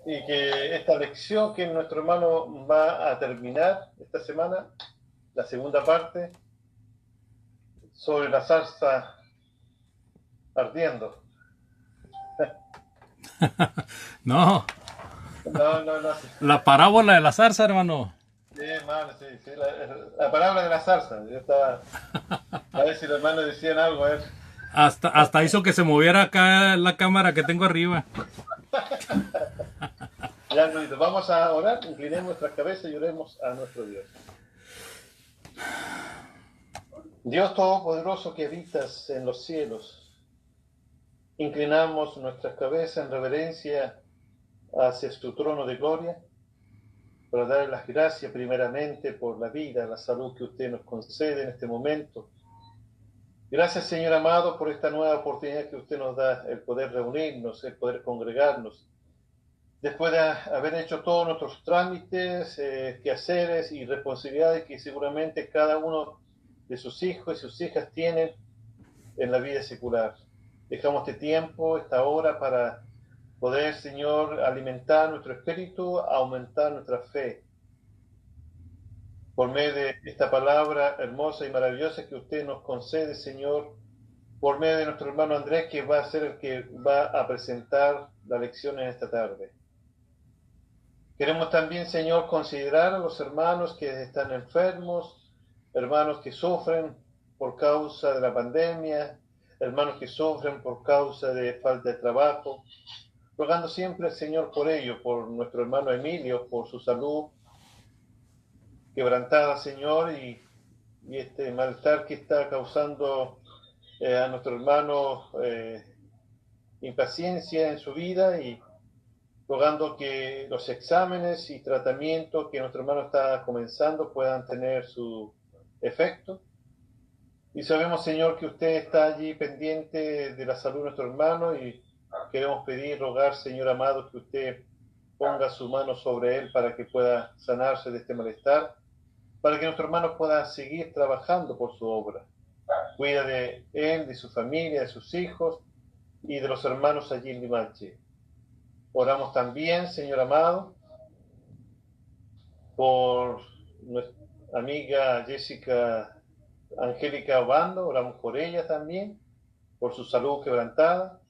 y que esta lección que nuestro hermano va a terminar esta semana, la segunda parte, sobre la zarza ardiendo. No, No, no, no, sí, la parábola de la zarza, hermano. sí, hermano, sí, sí, la palabra de la zarza. Yo estaba, a ver si los hermanos decían algo, a ver. Hasta hizo que se moviera acá la cámara que tengo arriba. Ya, hermanito, vamos a orar, inclinemos nuestras cabezas y oremos a nuestro Dios. Dios Todopoderoso que habitas en los cielos, inclinamos nuestras cabezas en reverencia hacia tu trono de gloria, para dar las gracias primeramente por la vida, la salud que usted nos concede en este momento. Gracias, Señor amado, por esta nueva oportunidad que usted nos da, el poder reunirnos, el poder congregarnos. Después de haber hecho todos nuestros trámites, quehaceres y responsabilidades que seguramente cada uno de sus hijos y sus hijas tienen en la vida secular. Dejamos este tiempo, esta hora, para poder, Señor, alimentar nuestro espíritu, aumentar nuestra fe, por medio de esta palabra hermosa y maravillosa que usted nos concede, Señor, por medio de nuestro hermano Andrés, que va a ser el que va a presentar la lección en esta tarde. Queremos también, Señor, considerar a los hermanos que están enfermos, hermanos que sufren por causa de la pandemia, hermanos que sufren por causa de falta de trabajo, rogando siempre al Señor por ello, por nuestro hermano Emilio, por su salud quebrantada, Señor, y este malestar que está causando a nuestro hermano impaciencia en su vida, y rogando que los exámenes y tratamientos que nuestro hermano está comenzando puedan tener su efecto. Y sabemos, Señor, que usted está allí pendiente de la salud de nuestro hermano, y queremos pedir, rogar, Señor amado, que usted ponga su mano sobre él para que pueda sanarse de este malestar, para que nuestro hermano pueda seguir trabajando por su obra. Cuida de él, de su familia, de sus hijos y de los hermanos allí en Limache. Oramos también, Señor amado, por nuestra amiga Jessica Angélica Obando, oramos por ella también, por su salud quebrantada,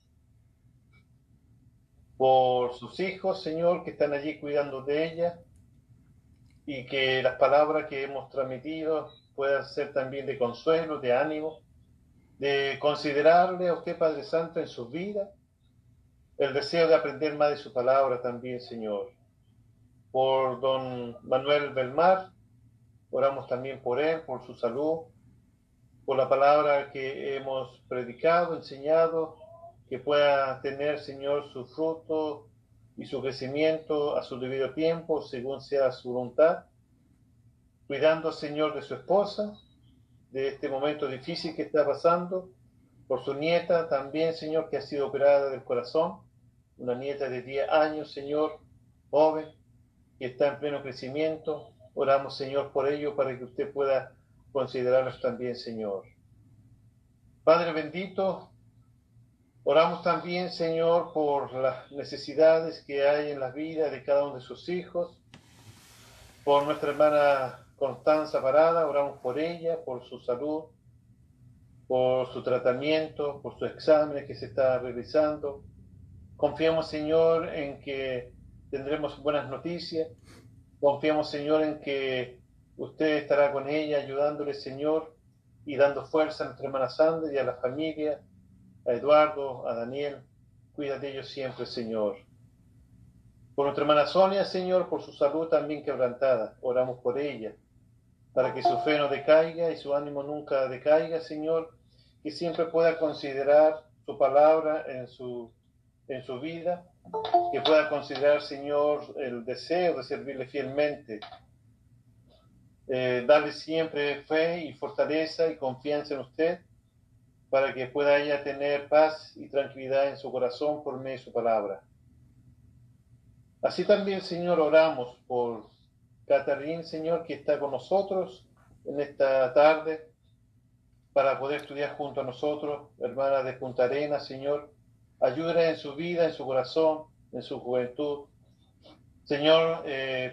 por sus hijos, Señor, que están allí cuidando de ella, y que las palabras que hemos transmitido puedan ser también de consuelo, de ánimo, de considerarle a usted, Padre Santo, en su vida, el deseo de aprender más de su palabra también, Señor. Por don Manuel Belmar, oramos también por él, por su salud, por la palabra que hemos predicado, enseñado, que pueda tener, Señor, su fruto y su crecimiento a su debido tiempo, según sea su voluntad, cuidando, Señor, de su esposa, de este momento difícil que está pasando, por su nieta también, Señor, que ha sido operada del corazón, una nieta de 10 años, Señor, joven, que está en pleno crecimiento. Oramos, Señor, por ello, para que usted pueda considerarlos también, Señor. Padre bendito, oramos también, Señor, por las necesidades que hay en la vida de cada uno de sus hijos, por nuestra hermana Constanza Parada, oramos por ella, por su salud, por su tratamiento, por sus exámenes que se está realizando. Confiamos, Señor, en que tendremos buenas noticias. Confiamos, Señor, en que usted estará con ella, ayudándole, Señor, y dando fuerza a nuestra hermana Sandra y a la familia, a Eduardo, a Daniel. Cuida de ellos siempre, Señor. Por nuestra hermana Sonia, Señor, por su salud también quebrantada, oramos por ella, para que su fe no decaiga y su ánimo nunca decaiga, Señor, que siempre pueda considerar su palabra en su vida, que pueda considerar, Señor, el deseo de servirle fielmente, darle siempre fe y fortaleza y confianza en usted, para que pueda ella tener paz y tranquilidad en su corazón por medio de su palabra. Así también, Señor, oramos por Catherine, Señor, que está con nosotros en esta tarde, para poder estudiar junto a nosotros, hermana de Punta Arenas, Señor. Ayúdala en su vida, en su corazón, en su juventud. Señor,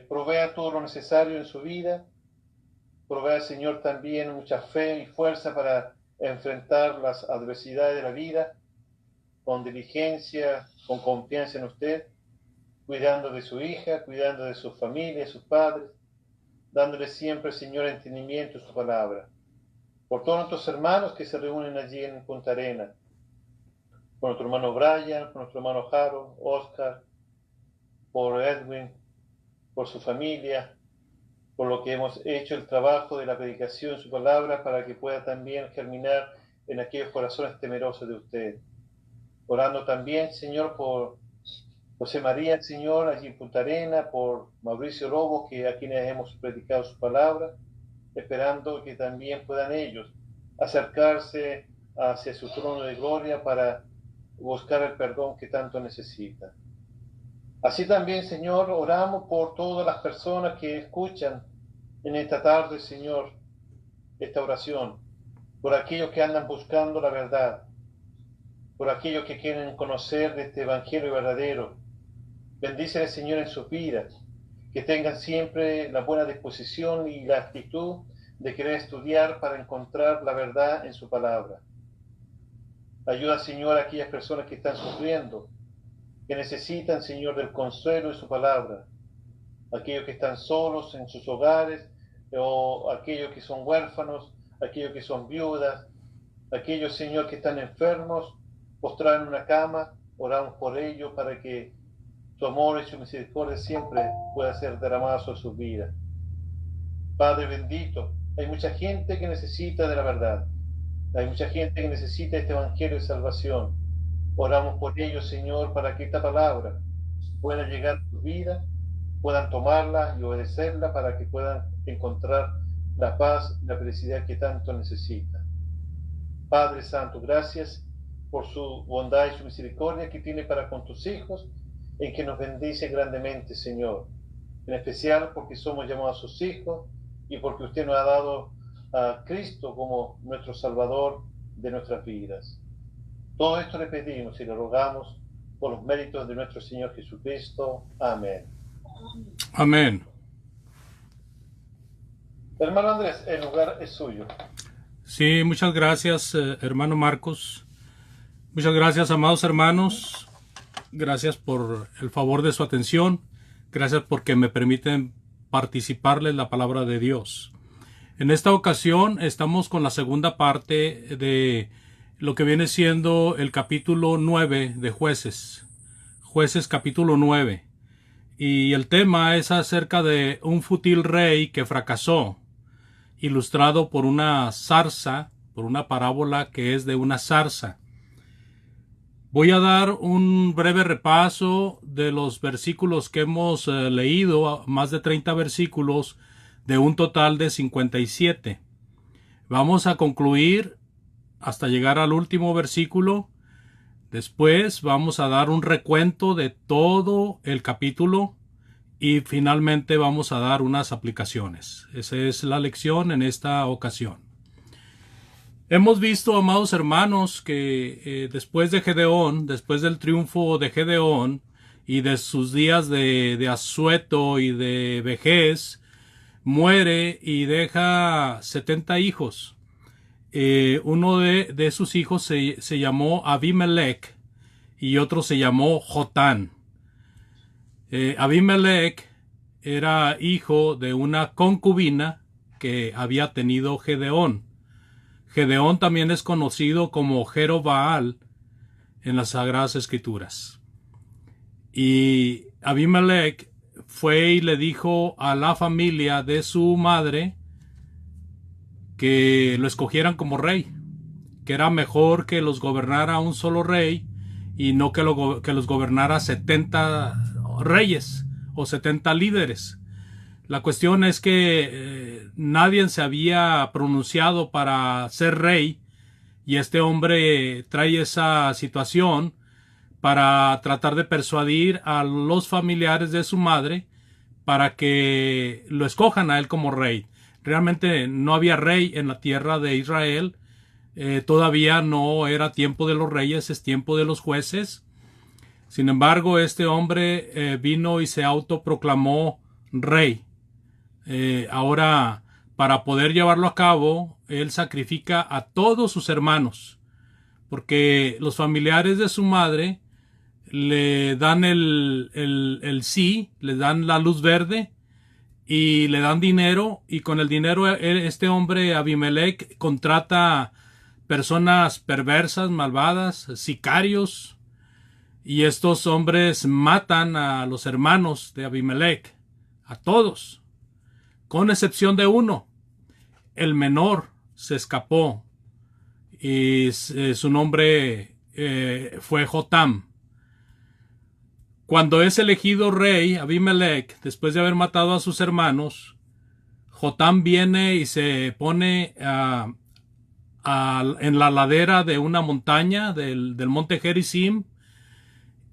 provea todo lo necesario en su vida. Provea, Señor, también mucha fe y fuerza para enfrentar las adversidades de la vida con diligencia, con confianza en usted, cuidando de su hija, cuidando de su familia, de sus padres, dándole siempre, Señor, entendimiento en su palabra. Por todos nuestros hermanos que se reúnen allí en Punta Arenas, por nuestro hermano Brian, por nuestro hermano Harold, Oscar, por Edwin, por su familia, por lo que hemos hecho el trabajo de la predicación de su palabra para que pueda también germinar en aquellos corazones temerosos de usted. Orando también, Señor, por José María, Señor, allí en Punta Arenas, por Mauricio Lobo, que a quienes hemos predicado su palabra, esperando que también puedan ellos acercarse hacia su trono de gloria para buscar el perdón que tanto necesitan. Así también, Señor, oramos por todas las personas que escuchan en esta tarde, Señor, esta oración, por aquellos que andan buscando la verdad, por aquellos que quieren conocer de este Evangelio verdadero. Bendíceles, Señor, en sus vidas, que tengan siempre la buena disposición y la actitud de querer estudiar para encontrar la verdad en su palabra. Ayuda, Señor, a aquellas personas que están sufriendo, que necesitan, Señor, del consuelo de su palabra, aquellos que están solos en sus hogares, o aquellos que son huérfanos, aquellos que son viudas, aquellos, Señor, que están enfermos, postrados en una cama, oramos por ellos para que tu amor y su misericordia siempre pueda ser derramada sobre sus vidas. Padre bendito, hay mucha gente que necesita de la verdad, hay mucha gente que necesita este evangelio de salvación. Oramos por ellos, Señor, para que esta palabra pueda llegar a su vida, puedan tomarla y obedecerla para que puedan encontrar la paz y la felicidad que tanto necesitan. Padre Santo, gracias por su bondad y su misericordia que tiene para con tus hijos, en que nos bendice grandemente, Señor. En especial porque somos llamados sus hijos y porque usted nos ha dado a Cristo como nuestro Salvador de nuestras vidas. Todo esto le pedimos y le rogamos por los méritos de nuestro Señor Jesucristo. Amén. Amén. Hermano Andrés, el lugar es suyo. Sí, muchas gracias, hermano Marcos. Muchas gracias, amados hermanos. Gracias por el favor de su atención. Gracias porque me permiten participarles la palabra de Dios. En esta ocasión estamos con la segunda parte de lo que viene siendo el capítulo 9 de Jueces. Jueces capítulo 9. Y el tema es acerca de un fútil rey que fracasó, ilustrado por una zarza, por una parábola que es de una zarza. Voy a dar un breve repaso de los versículos que hemos leído, más de 30 versículos, de un total de 57. Vamos a concluir hasta llegar al último versículo. Después vamos a dar un recuento de todo el capítulo y finalmente vamos a dar unas aplicaciones. Esa es la lección en esta ocasión. Hemos visto, amados hermanos, que después de Gedeón, después del triunfo de Gedeón y de sus días de asueto y de vejez, muere y deja 70 hijos. Uno de sus hijos se llamó Abimelech y otro se llamó Jotán. Abimelech era hijo de una concubina que había tenido Gedeón. Gedeón también es conocido como Jerobaal en las Sagradas Escrituras. Y Abimelech fue y le dijo a la familia de su madre que lo escogieran como rey, que era mejor que los gobernara un solo rey y no que los gobernara 70 reyes o 70 líderes. La cuestión es que nadie se había pronunciado para ser rey y este hombre trae esa situación para tratar de persuadir a los familiares de su madre para que lo escojan a él como rey. Realmente no había rey en la tierra de Israel, todavía no era tiempo de los reyes, es tiempo de los jueces. Sin embargo, este hombre vino y se autoproclamó rey. Ahora, para poder llevarlo a cabo, él sacrifica a todos sus hermanos, porque los familiares de su madre le dan el sí, le dan la luz verde y le dan dinero, y con el dinero este hombre Abimelech contrata personas perversas, malvadas, sicarios, y estos hombres matan a los hermanos de Abimelech, a todos, con excepción de uno. El menor se escapó y su nombre fue Jotam. Cuando es elegido rey Abimelech, después de haber matado a sus hermanos, Jotam viene y se pone en la ladera de una montaña del monte Gerizim,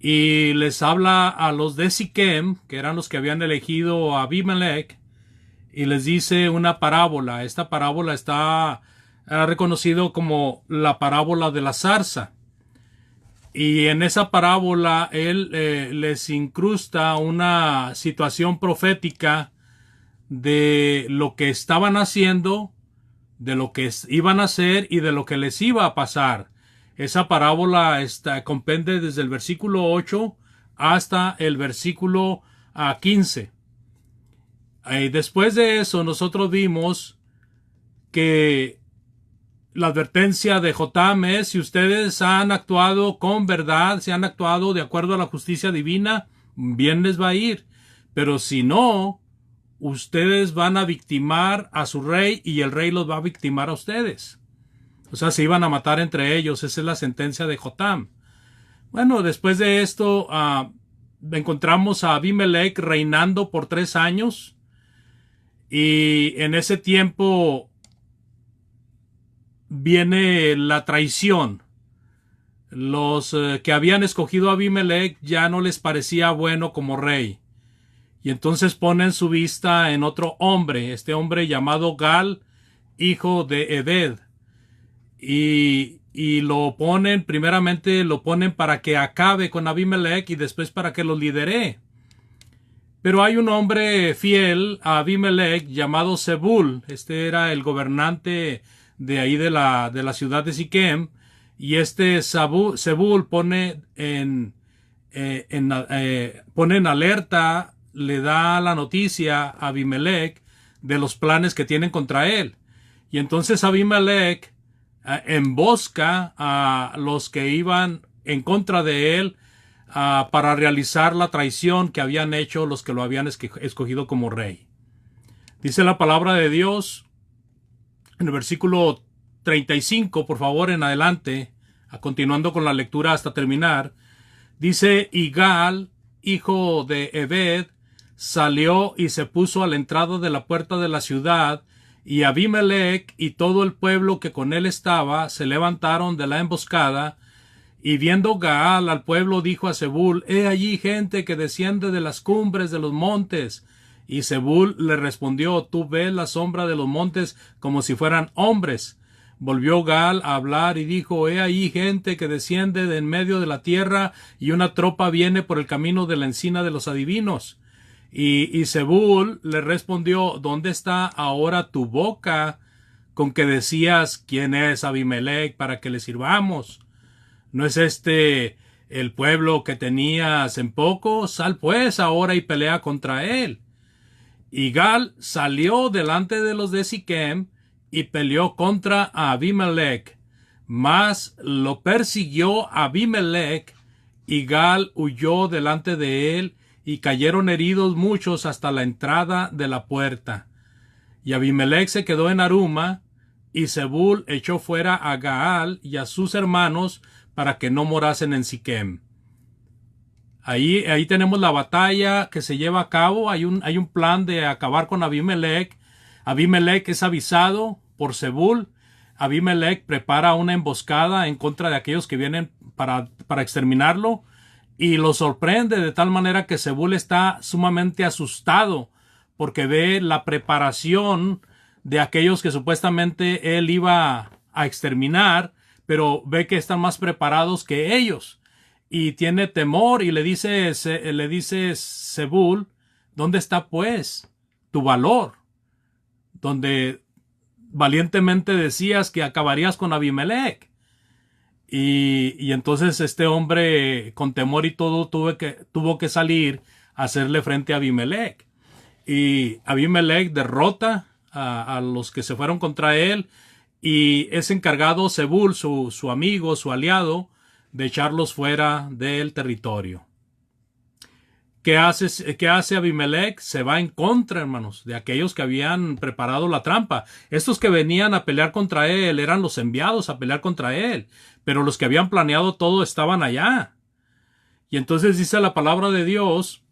y les habla a los de Siquem, que eran los que habían elegido a Abimelech, y les dice una parábola. Esta parábola está reconocido como la parábola de la zarza. Y en esa parábola él les incrusta una situación profética de lo que estaban haciendo, de lo que iban a hacer y de lo que les iba a pasar. Esa parábola comprende desde el versículo 8 hasta el versículo 15. Después de eso, nosotros vimos que la advertencia de Jotam es: si ustedes han actuado con verdad, si han actuado de acuerdo a la justicia divina, bien les va a ir. Pero si no, ustedes van a victimar a su rey y el rey los va a victimar a ustedes. O sea, se iban a matar entre ellos. Esa es la sentencia de Jotam. Bueno, después de esto encontramos a Abimelech reinando por 3 años. Y en ese tiempo viene la traición. Los que habían escogido a Abimelech ya no les parecía bueno como rey. Y entonces ponen su vista en otro hombre, este hombre llamado Gal, hijo de Ebed. Y primeramente lo ponen para que acabe con Abimelech y después para que lo lidere. Pero hay un hombre fiel a Abimelech llamado Zebul. Este era el gobernante de ahí de la ciudad de Siquem. Y este Zebul pone en alerta, le da la noticia a Abimelech de los planes que tienen contra él. Y entonces Abimelech embosca a los que iban en contra de él para realizar la traición que habían hecho los que lo habían escogido como rey. Dice la palabra de Dios en el versículo 35, por favor, en adelante, continuando con la lectura hasta terminar. Dice: y Gal, hijo de Ebed, salió y se puso a la entrada de la puerta de la ciudad, y Abimelech y todo el pueblo que con él estaba se levantaron de la emboscada. Y viendo Gaal al pueblo, dijo a Zebul: he allí gente que desciende de las cumbres de los montes. Y Zebul le respondió: tú ves la sombra de los montes como si fueran hombres. Volvió Gaal a hablar y dijo: he allí gente que desciende de en medio de la tierra, y una tropa viene por el camino de la encina de los adivinos. Y Zebul le respondió: ¿dónde está ahora tu boca con que decías: quién es Abimelech para que le sirvamos? ¿No es este el pueblo que tenías en poco? Sal pues ahora y pelea contra él. Y Gal salió delante de los de Siquem y peleó contra Abimelech, mas lo persiguió Abimelech, y Gal huyó delante de él, y cayeron heridos muchos hasta la entrada de la puerta. Y Abimelech se quedó en Aruma, y Zebul echó fuera a Gaal y a sus hermanos para que no morasen en Siquem. Ahí tenemos la batalla que se lleva a cabo. Hay un plan de acabar con Abimelech. Abimelech es avisado por Zebul. Abimelech prepara una emboscada en contra de aquellos que vienen para exterminarlo, y lo sorprende de tal manera que Zebul está sumamente asustado porque ve la preparación de aquellos que supuestamente él iba a exterminar, pero ve que están más preparados que ellos. y tiene temor y le dice Zebul, ¿dónde está pues tu valor? Donde valientemente decías que acabarías con Abimelech. Y entonces este hombre con temor y todo tuvo que salir a hacerle frente a Abimelech. Y Abimelech derrota a los que se fueron contra él y es encargado Zebul, su amigo, su aliado, de echarlos fuera del territorio. ¿Qué hace Abimelech? Se va en contra, hermanos, de aquellos que habían preparado la trampa. Estos que venían a pelear contra él eran los enviados a pelear contra él, pero los que habían planeado todo estaban allá. Y entonces dice la palabra de Dios,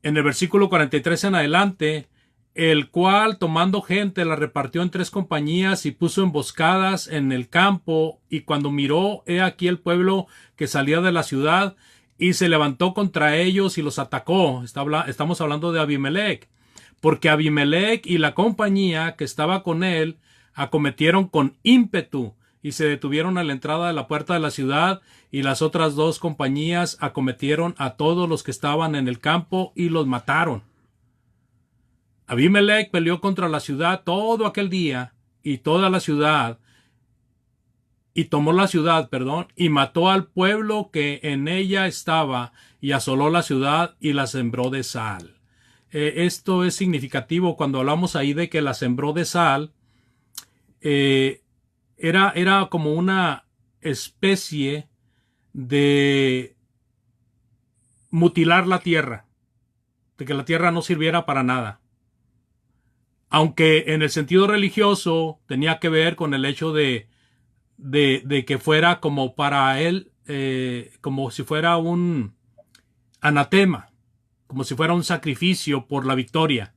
en el versículo 43 en adelante, el cual tomando gente la repartió en 3 compañías y puso emboscadas en el campo, y cuando miró, he aquí el pueblo que salía de la ciudad, y se levantó contra ellos y los atacó. Estamos hablando de Abimelech, porque Abimelech y la compañía que estaba con él acometieron con ímpetu y se detuvieron a la entrada de la puerta de la ciudad, y las otras 2 compañías acometieron a todos los que estaban en el campo y los mataron. Abimelech peleó contra la ciudad todo aquel día y toda la ciudad, y tomó la ciudad, y mató al pueblo que en ella estaba, y asoló la ciudad y la sembró de sal. Esto es significativo cuando hablamos ahí de que la sembró de sal. Era como una especie de mutilar la tierra, de que la tierra no sirviera para nada. Aunque en el sentido religioso tenía que ver con el hecho de que fuera como para él, como si fuera un anatema, como si fuera un sacrificio por la victoria.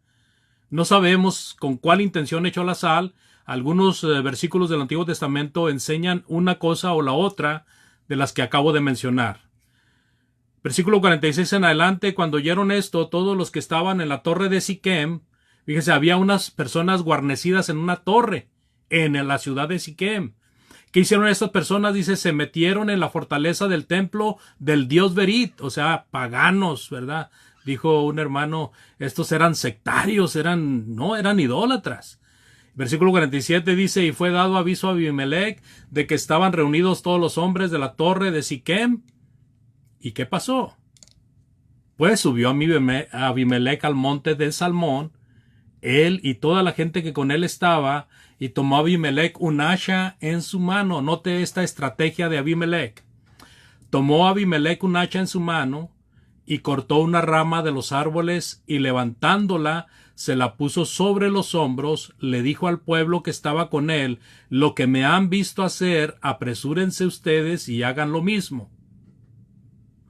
No sabemos con cuál intención echó la sal. Algunos versículos del Antiguo Testamento enseñan una cosa o la otra de las que acabo de mencionar. Versículo 46 en adelante, cuando oyeron esto, todos los que estaban en la torre de Siquem, fíjese, había unas personas guarnecidas en una torre en la ciudad de Siquem. ¿Qué hicieron estas personas? Dice, se metieron en la fortaleza del templo del dios Berit, o sea, paganos, ¿verdad? Dijo un hermano, estos eran sectarios, eran idólatras. Versículo 47 dice, y fue dado aviso a Abimelech de que estaban reunidos todos los hombres de la torre de Siquem. ¿Y qué pasó? Pues subió Abimelech al monte de Salmón, él y toda la gente que con él estaba, y tomó Abimelech un hacha en su mano. Note esta estrategia de Abimelech. Tomó Abimelech un hacha en su mano y cortó una rama de los árboles y levantándola se la puso sobre los hombros, le dijo al pueblo que estaba con él, lo que me han visto hacer, apresúrense ustedes y hagan lo mismo.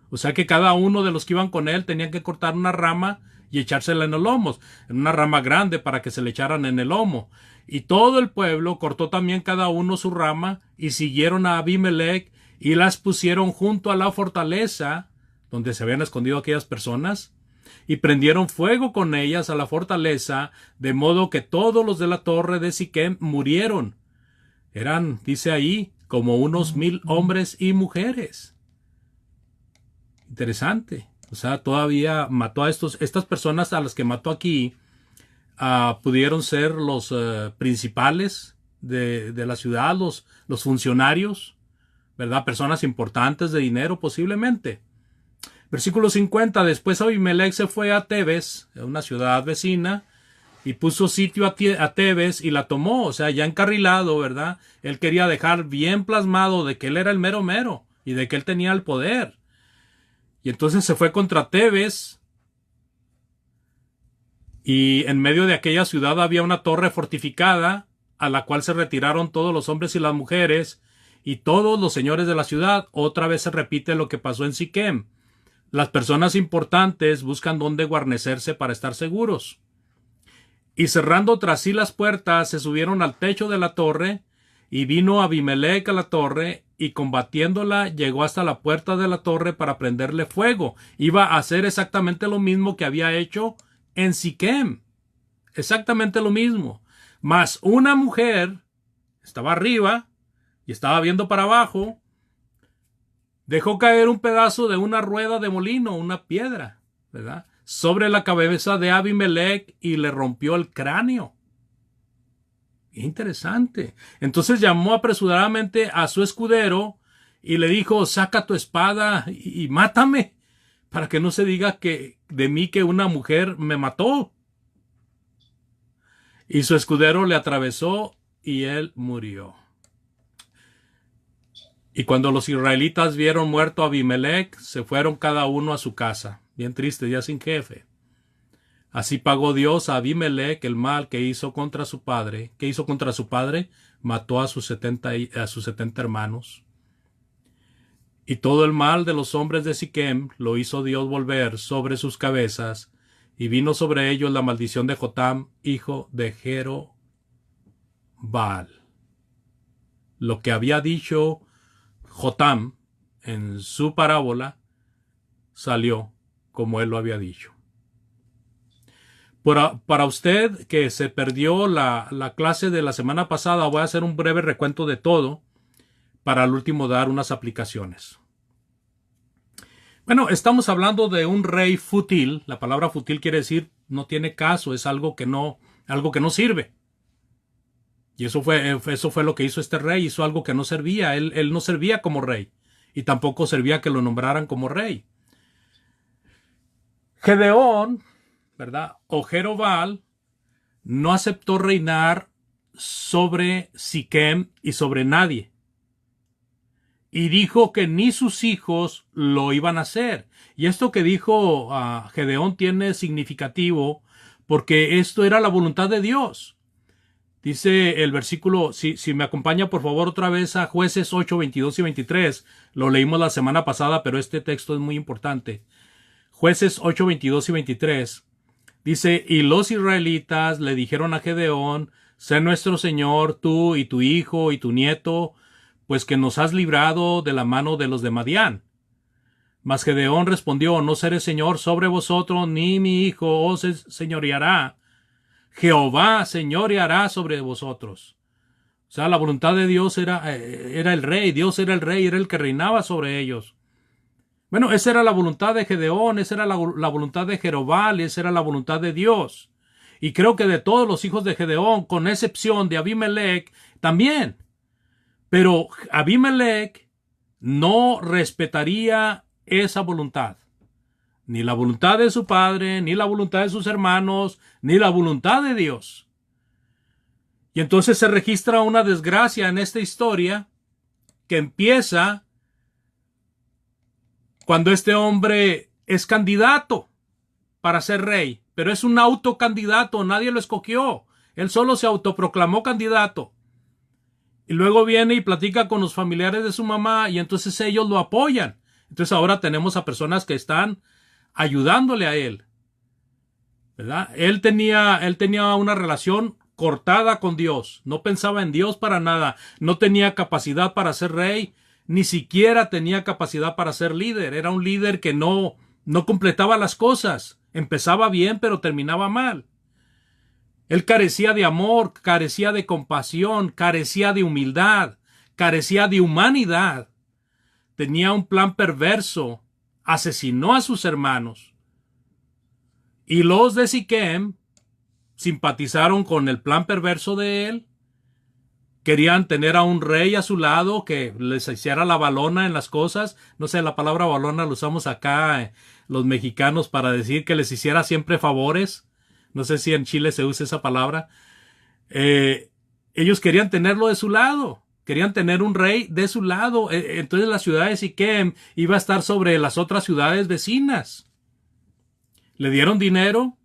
O sea que cada uno de los que iban con él tenían que cortar una rama y echársela en los lomos, en una rama grande para que se le echaran en el lomo. Y todo el pueblo cortó también cada uno su rama y siguieron a Abimelech y las pusieron junto a la fortaleza donde se habían escondido aquellas personas y prendieron fuego con ellas a la fortaleza, de modo que todos los de la torre de Siquem murieron. Eran, dice ahí, como unos 1000 hombres y mujeres. Interesante. O sea, todavía mató a estas personas a las que mató aquí, pudieron ser los principales de la ciudad, los funcionarios, ¿verdad? Personas importantes de dinero posiblemente. Versículo 50, después Abimelech se fue a Tebes, una ciudad vecina, y puso sitio a Tebes y la tomó, o sea, ya encarrilado, ¿verdad? Él quería dejar bien plasmado de que él era el mero mero y de que él tenía el poder. Y entonces se fue contra Tebes, y en medio de aquella ciudad había una torre fortificada, a la cual se retiraron todos los hombres y las mujeres, y todos los señores de la ciudad. Otra vez se repite lo que pasó en Siquem. Las personas importantes buscan dónde guarnecerse para estar seguros. Y cerrando tras sí las puertas, se subieron al techo de la torre, y vino Abimelech a la torre, y combatiéndola llegó hasta la puerta de la torre para prenderle fuego. Iba a hacer exactamente lo mismo que había hecho en Siquem. Exactamente lo mismo. Mas una mujer estaba arriba y estaba viendo para abajo. dejó caer un pedazo de una rueda de molino, una piedra, ¿verdad?, sobre la cabeza de Abimelech y le rompió el cráneo. Interesante. Entonces llamó apresuradamente a su escudero y le dijo: saca tu espada y mátame, para que no se diga que de mí que una mujer me mató. Y su escudero le atravesó y él murió. Y cuando los israelitas vieron muerto a Abimelech, se fueron cada uno a su casa, bien triste, ya sin jefe. Así pagó Dios a Abimelech el mal que hizo contra su padre. ¿Qué hizo contra su padre? Mató a sus 70 hermanos. Y todo el mal de los hombres de Siquem lo hizo Dios volver sobre sus cabezas, y vino sobre ellos la maldición de Jotam, hijo de Jerobbaal. Lo que había dicho Jotam en su parábola salió como él lo había dicho. Para usted que se perdió la clase de la semana pasada, voy a hacer un breve recuento de todo para al último dar unas aplicaciones. Bueno, estamos hablando de un rey fútil. La palabra fútil quiere decir no tiene caso, es algo que no sirve. Y eso fue lo que hizo este rey. Hizo algo que no servía. Él no servía como rey. Y tampoco servía que lo nombraran como rey. Gedeón, ¿verdad?, o Jerobbaal, no aceptó reinar sobre Siquem y sobre nadie. Y dijo que ni sus hijos lo iban a hacer. Y esto que dijo Gedeón tiene significativo, porque esto era la voluntad de Dios. Dice el versículo, si me acompaña por favor otra vez a Jueces 8, 22 y 23. Lo leímos la semana pasada, pero este texto es muy importante. Jueces 8, 22 y 23. Dice: y los israelitas le dijeron a Gedeón: sé nuestro señor, tú y tu hijo y tu nieto, pues que nos has librado de la mano de los de Madián. Mas Gedeón respondió: no seré señor sobre vosotros, ni mi hijo os señoreará. Jehová señoreará sobre vosotros. O sea, la voluntad de Dios era el rey. Dios era el rey, era el que reinaba sobre ellos. Bueno, esa era la voluntad de Gedeón, esa era la voluntad de Jerobbaal, esa era la voluntad de Dios. Y creo que de todos los hijos de Gedeón, con excepción de Abimelech, también. Pero Abimelech no respetaría esa voluntad. Ni la voluntad de su padre, ni la voluntad de sus hermanos, ni la voluntad de Dios. Y entonces se registra una desgracia en esta historia que empieza cuando este hombre es candidato para ser rey, pero es un autocandidato, nadie lo escogió. Él solo se autoproclamó candidato. Y luego viene y platica con los familiares de su mamá y entonces ellos lo apoyan. Entonces ahora tenemos a personas que están ayudándole a él, ¿verdad? Él tenía una relación cortada con Dios. No pensaba en Dios para nada. No tenía capacidad para ser rey. Ni siquiera tenía capacidad para ser líder. Era un líder que no completaba las cosas. Empezaba bien, pero terminaba mal. Él carecía de amor, carecía de compasión, carecía de humildad, carecía de humanidad. Tenía un plan perverso. Asesinó a sus hermanos. Y los de Siquem simpatizaron con el plan perverso de él. Querían tener a un rey a su lado que les hiciera la balona en las cosas. No sé, la palabra balona la usamos acá los mexicanos para decir que les hiciera siempre favores. No sé si en Chile se usa esa palabra. Ellos querían tenerlo de su lado. Querían tener un rey de su lado. Entonces la ciudad de Siquem iba a estar sobre las otras ciudades vecinas. Le dieron dinero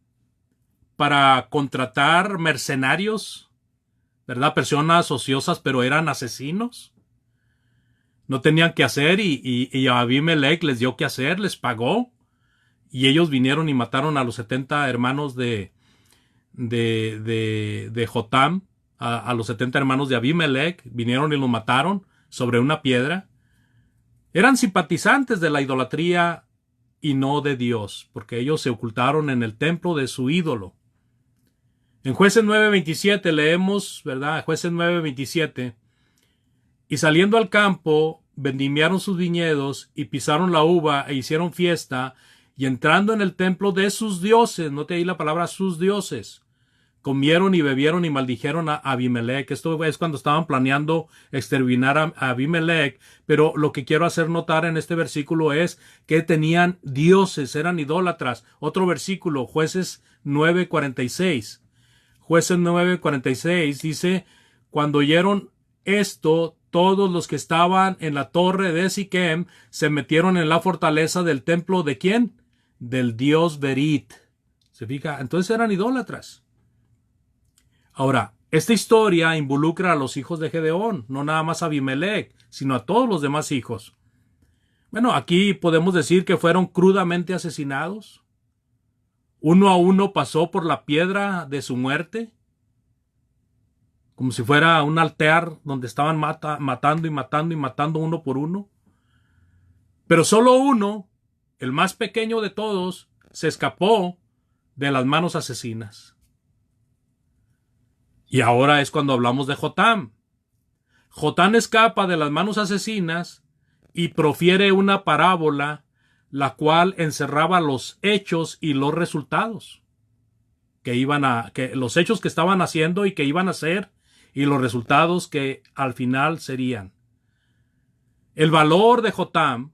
para contratar mercenarios, ¿verdad? Personas ociosas, pero eran asesinos. No tenían que hacer y Abimelech les dio que hacer, les pagó. Y ellos vinieron y mataron a los 70 hermanos de Jotam, a los 70 hermanos de Abimelech. Vinieron y los mataron sobre una piedra. Eran simpatizantes de la idolatría y no de Dios, porque ellos se ocultaron en el templo de su ídolo. En Jueces 9:27 leemos, ¿verdad? Jueces 9:27. Y saliendo al campo, vendimiaron sus viñedos y pisaron la uva e hicieron fiesta, y entrando en el templo de sus dioses, note ahí la palabra sus dioses, comieron y bebieron y maldijeron a Abimelech. Esto es cuando estaban planeando exterminar a Abimelech, pero lo que quiero hacer notar en este versículo es que tenían dioses, eran idólatras. Otro versículo, Jueces 9:46. Jueces 9:46 dice, cuando oyeron esto, todos los que estaban en la torre de Siquem se metieron en la fortaleza del templo ¿de quién? Del dios Berit. ¿Se fija? Entonces eran idólatras. Ahora, esta historia involucra a los hijos de Gedeón, no nada más a Abimelech, sino a todos los demás hijos. Bueno, aquí podemos decir que fueron crudamente asesinados. Uno a uno pasó por la piedra de su muerte, como si fuera un altar donde estaban matando y matando y matando uno por uno. Pero solo uno, el más pequeño de todos, se escapó de las manos asesinas. Y ahora es cuando hablamos de Jotam. Jotam escapa de las manos asesinas y profiere una parábola, la cual encerraba los hechos y los resultados los hechos que estaban haciendo y que iban a hacer, y los resultados que al final serían. El valor de Jotam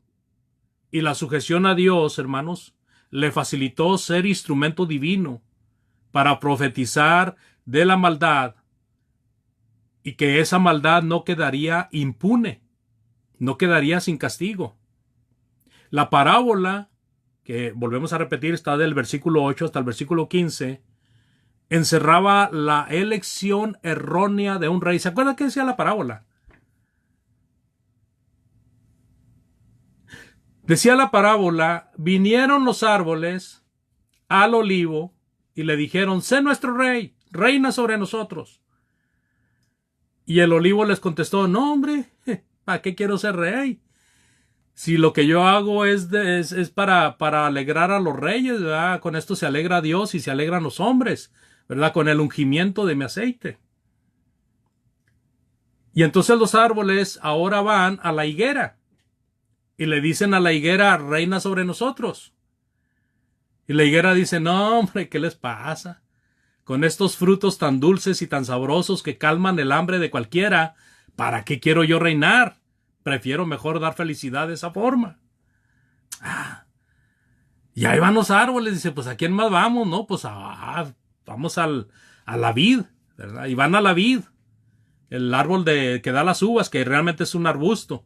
y la sujeción a Dios, hermanos, le facilitó ser instrumento divino para profetizar de la maldad, y que esa maldad no quedaría impune, no quedaría sin castigo. La parábola, que volvemos a repetir, está del versículo 8 hasta el versículo 15, encerraba la elección errónea de un rey. ¿Se acuerdan qué decía la parábola? Decía la parábola, vinieron los árboles al olivo y le dijeron, sé nuestro rey, reina sobre nosotros. Y el olivo les contestó, no hombre, ¿para qué quiero ser rey? Si lo que yo hago es para alegrar a los reyes, ¿verdad? Con esto se alegra Dios y se alegran los hombres, ¿verdad? Con el ungimiento de mi aceite. Y entonces los árboles ahora van a la higuera y le dicen a la higuera, reina sobre nosotros. Y la higuera dice, no hombre, ¿qué les pasa? Con estos frutos tan dulces y tan sabrosos que calman el hambre de cualquiera, ¿para qué quiero yo reinar? Prefiero mejor dar felicidad de esa forma. Y ahí van los árboles, dice, pues ¿a quién más vamos? No, pues vamos a la vid, ¿verdad? Y van a la vid, el árbol que da las uvas, que realmente es un arbusto.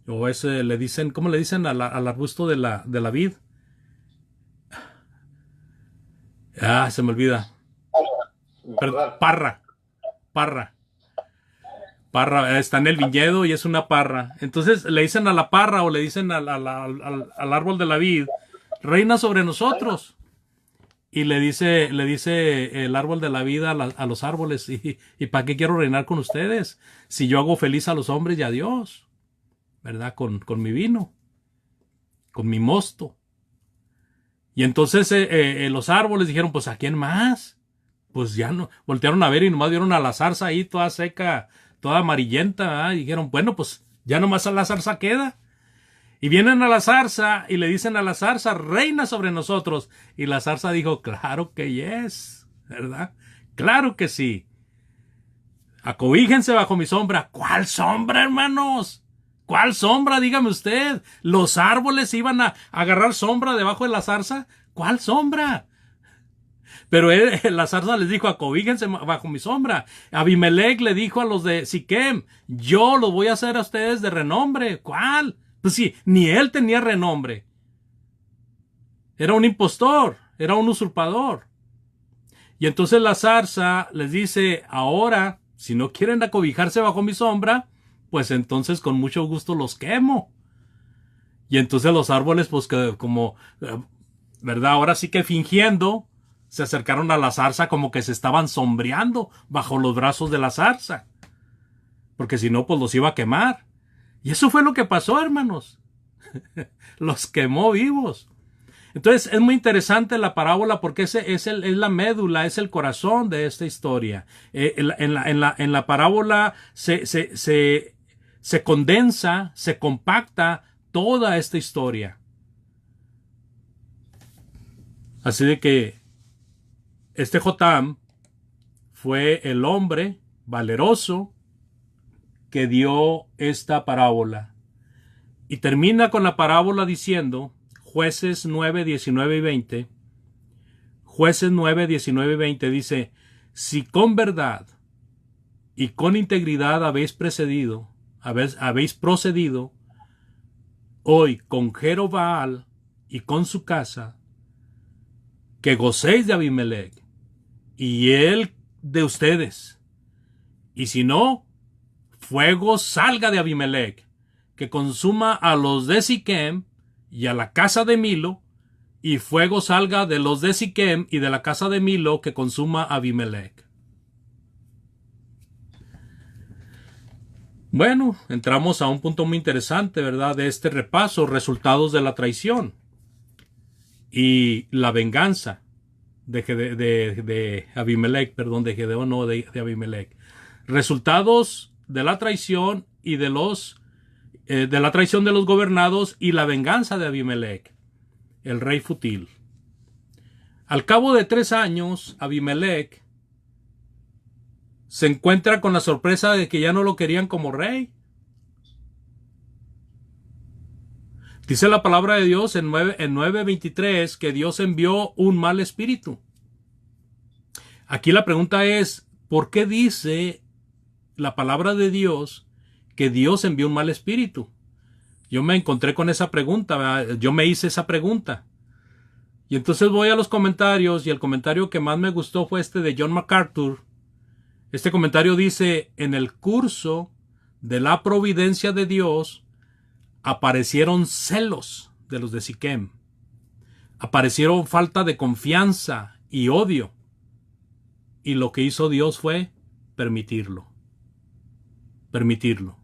O le dicen, ¿cómo le dicen al arbusto de la vid? Se me olvida. Parra. Parra, está en el viñedo y es una parra. Entonces le dicen a la parra o le dicen al árbol de la vid, reina sobre nosotros. Y le dice el árbol de la vida a los árboles, ¿y para qué quiero reinar con ustedes? Si yo hago feliz a los hombres y a Dios, ¿verdad? Con mi vino, con mi mosto. Y entonces los árboles dijeron, pues ¿a quién más? Pues ya no, voltearon a ver y nomás vieron a la zarza ahí toda seca, toda amarillenta, ¿eh? Y dijeron, bueno, pues ya nomás a la zarza queda. Y vienen a la zarza y le dicen a la zarza, reina sobre nosotros. Y la zarza dijo, claro que yes, ¿verdad? Claro que sí. Acobíjense bajo mi sombra. ¿Cuál sombra, hermanos? ¿Cuál sombra? Dígame usted. ¿Los árboles iban a agarrar sombra debajo de la zarza? ¿Cuál sombra? Pero la zarza les dijo, acobíjense bajo mi sombra. Abimelech le dijo a los de Siquem, yo los voy a hacer a ustedes de renombre. ¿Cuál? Pues sí, ni él tenía renombre. Era un impostor, era un usurpador. Y entonces la zarza les dice, ahora, si no quieren acobijarse bajo mi sombra, pues entonces con mucho gusto los quemo. Y entonces los árboles, pues como, ¿verdad? Ahora sí que fingiendo, se acercaron a la zarza como que se estaban sombreando bajo los brazos de la zarza. Porque si no, pues los iba a quemar. Y eso fue lo que pasó, hermanos. Los quemó vivos. Entonces es muy interesante la parábola porque es la médula, es el corazón de esta historia. En la parábola se se condensa, se compacta toda esta historia. Así de que este Jotam fue el hombre valeroso que dio esta parábola. Y termina con la parábola diciendo, Jueces 9, 19 y 20, Jueces 9, 19 y 20 dice, si con verdad y con integridad habéis procedido hoy con Jerobaal y con su casa, que gocéis de Abimelech y él de ustedes, y si no, fuego salga de Abimelech, que consuma a los de Siquem y a la casa de Milo, y fuego salga de los de Siquem y de la casa de Milo, que consuma a Abimelech. Bueno, entramos a un punto muy interesante, ¿verdad? De este repaso, resultados de la traición y la venganza de Abimelech, perdón, de Gedeón, no de Abimelech. Resultados de la traición y de la traición de los gobernados y la venganza de Abimelech, el rey fútil. Al cabo de 3 años, Abimelech se encuentra con la sorpresa de que ya no lo querían como rey. Dice la palabra de Dios en 9:23 que Dios envió un mal espíritu. Aquí la pregunta es, ¿por qué dice la palabra de Dios que Dios envió un mal espíritu? Yo me encontré con esa pregunta, ¿verdad? Yo me hice esa pregunta. Y entonces voy a los comentarios y el comentario que más me gustó fue este de John MacArthur. Este comentario dice, en el curso de la providencia de Dios aparecieron celos de los de Siquem. Aparecieron falta de confianza y odio. Y lo que hizo Dios fue permitirlo. Permitirlo.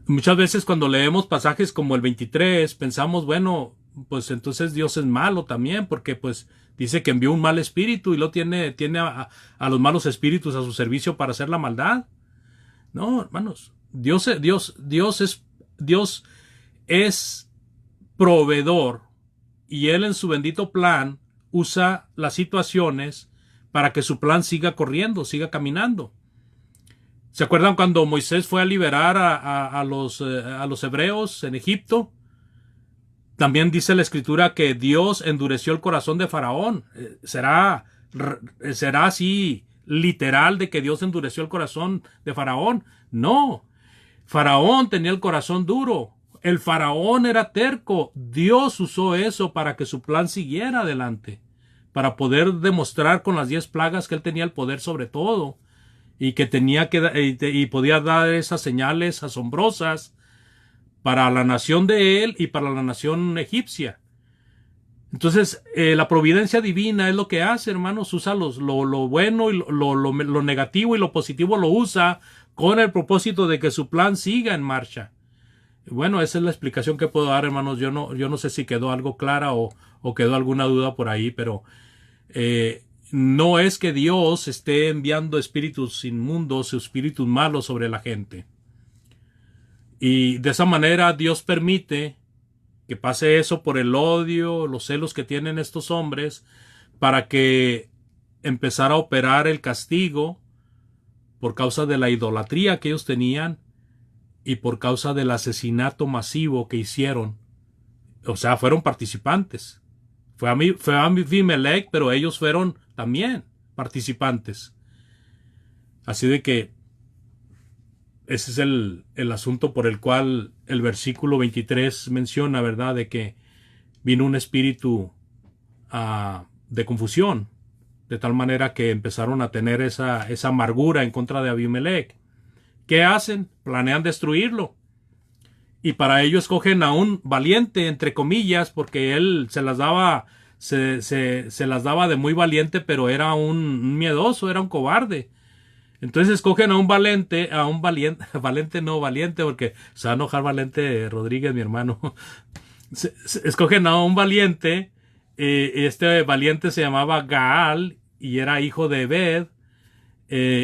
Muchas veces cuando leemos pasajes como el 23, pensamos, bueno, pues entonces Dios es malo también, porque pues dice que envió un mal espíritu y lo tiene a los malos espíritus a su servicio para hacer la maldad. No, hermanos, Dios es proveedor y Él en su bendito plan usa las situaciones para que su plan siga corriendo, siga caminando. ¿Se acuerdan cuando Moisés fue a liberar a los hebreos en Egipto? También dice la Escritura que Dios endureció el corazón de Faraón. ¿Será así literal de que Dios endureció el corazón de Faraón? No. Faraón tenía el corazón duro. El Faraón era terco. Dios usó eso para que su plan siguiera adelante, para poder demostrar con las 10 plagas que él tenía el poder sobre todo y que podía dar esas señales asombrosas para la nación de él y para la nación egipcia. Entonces, la providencia divina es lo que hace, hermanos, usa lo bueno y lo negativo y lo positivo lo usa con el propósito de que su plan siga en marcha. Bueno, esa es la explicación que puedo dar, hermanos. Yo no sé si quedó algo clara o quedó alguna duda por ahí, pero no es que Dios esté enviando espíritus inmundos o espíritus malos sobre la gente. Y de esa manera Dios permite que pase eso por el odio, los celos que tienen estos hombres, para que empezara a operar el castigo por causa de la idolatría que ellos tenían y por causa del asesinato masivo que hicieron. O sea, fueron participantes. Fue Abimelech, pero ellos fueron también participantes. Así de que ese es el asunto por el cual el versículo 23 menciona, ¿verdad? De que vino un espíritu de confusión, de tal manera que empezaron a tener esa amargura en contra de Abimelech. ¿Qué hacen? Planean destruirlo. Y para ello escogen a un valiente, entre comillas, porque él se las daba de muy valiente, pero era un miedoso, era un cobarde. Entonces escogen a un valiente, porque se va a enojar Valente Rodríguez, mi hermano. Escogen a un valiente, este valiente se llamaba Gaal y era hijo de Ebed,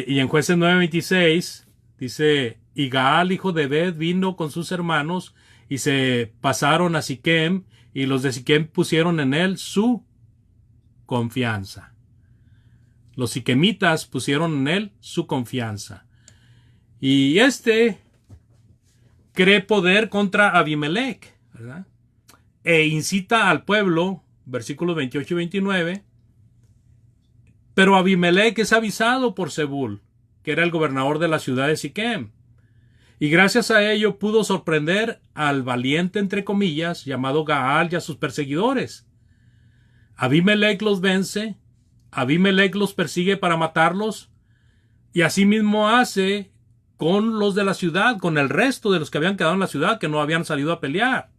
y en Jueces 9:26 Dice, y Gaal, hijo de Ebed, vino con sus hermanos y se pasaron a Siquem, y los de Siquem pusieron en él su confianza. Los siquemitas pusieron en él su confianza. Y cree poder contra Abimelech, ¿verdad? E incita al pueblo, versículos 28 y 29, pero Abimelech es avisado por Zebul, que era el gobernador de la ciudad de Siquem, y gracias a ello pudo sorprender al valiente, entre comillas, llamado Gaal, y a sus perseguidores. Abimelech los vence, Abimelech los persigue para matarlos, y asimismo hace con los de la ciudad, con el resto de los que habían quedado en la ciudad, que no habían salido a pelear.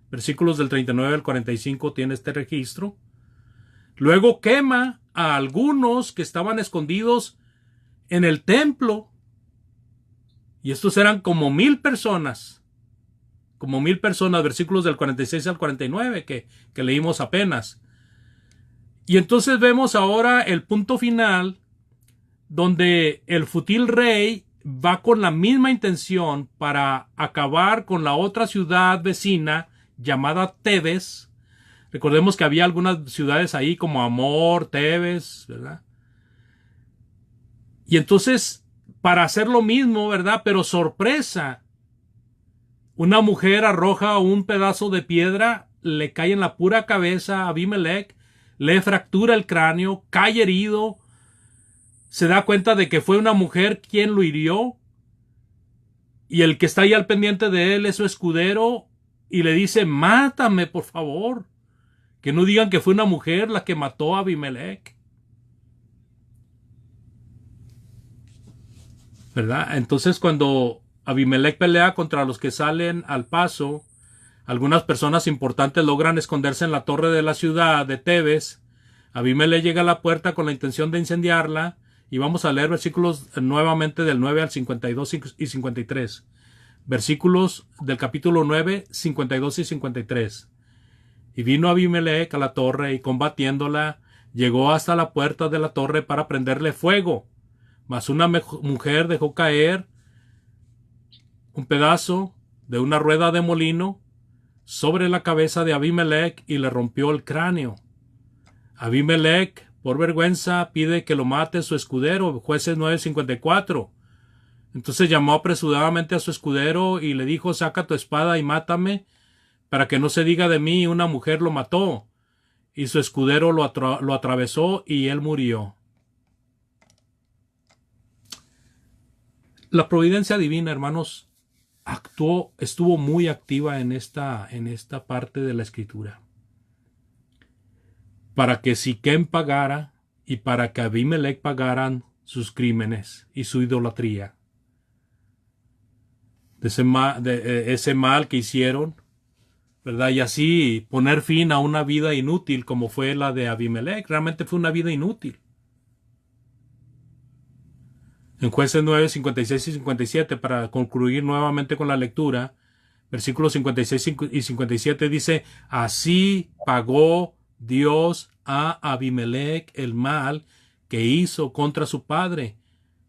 Versículos del 39 al 45 tiene este registro. Luego quema a algunos que estaban escondidos en el templo. Y estos eran como 1000 personas. Como 1000 personas, versículos del 46 al 49 que leímos apenas. Y entonces vemos ahora el punto final, donde el futil rey va con la misma intención para acabar con la otra ciudad vecina llamada Tebes. Recordemos que había algunas ciudades ahí como Amor, Tebes, ¿verdad? Y entonces, para hacer lo mismo, ¿verdad? Pero sorpresa, una mujer arroja un pedazo de piedra, le cae en la pura cabeza a Abimelech, le fractura el cráneo, cae herido, se da cuenta de que fue una mujer quien lo hirió, y el que está ahí al pendiente de él es su escudero, y le dice, mátame, por favor, que no digan que fue una mujer la que mató a Abimelech, ¿verdad? Entonces, cuando Abimelech pelea contra los que salen al paso, algunas personas importantes logran esconderse en la torre de la ciudad de Tebes. Abimelech llega a la puerta con la intención de incendiarla, y vamos a leer versículos nuevamente del 9 al 52 y 53. Versículos del capítulo 9, 52 y 53. Y vino Abimelech a la torre, y combatiéndola, llegó hasta la puerta de la torre para prenderle fuego. Mas una mujer dejó caer un pedazo de una rueda de molino sobre la cabeza de Abimelech y le rompió el cráneo. Abimelech, por vergüenza, pide que lo mate su escudero. Jueces 9:54. Entonces llamó apresuradamente a su escudero y le dijo, saca tu espada y mátame, para que no se diga de mí, una mujer lo mató. Y su escudero lo atravesó y él murió. La providencia divina, hermanos, estuvo muy activa en esta parte de la escritura, para que Siquem pagara y para que Abimelech pagaran sus crímenes y su idolatría, de ese mal que hicieron, ¿verdad? Y así poner fin a una vida inútil como fue la de Abimelech. Realmente fue una vida inútil. En Jueces 9, 56 y 57, para concluir nuevamente con la lectura, versículos 56 y 57 dice, así pagó Dios a Abimelech el mal que hizo contra su padre.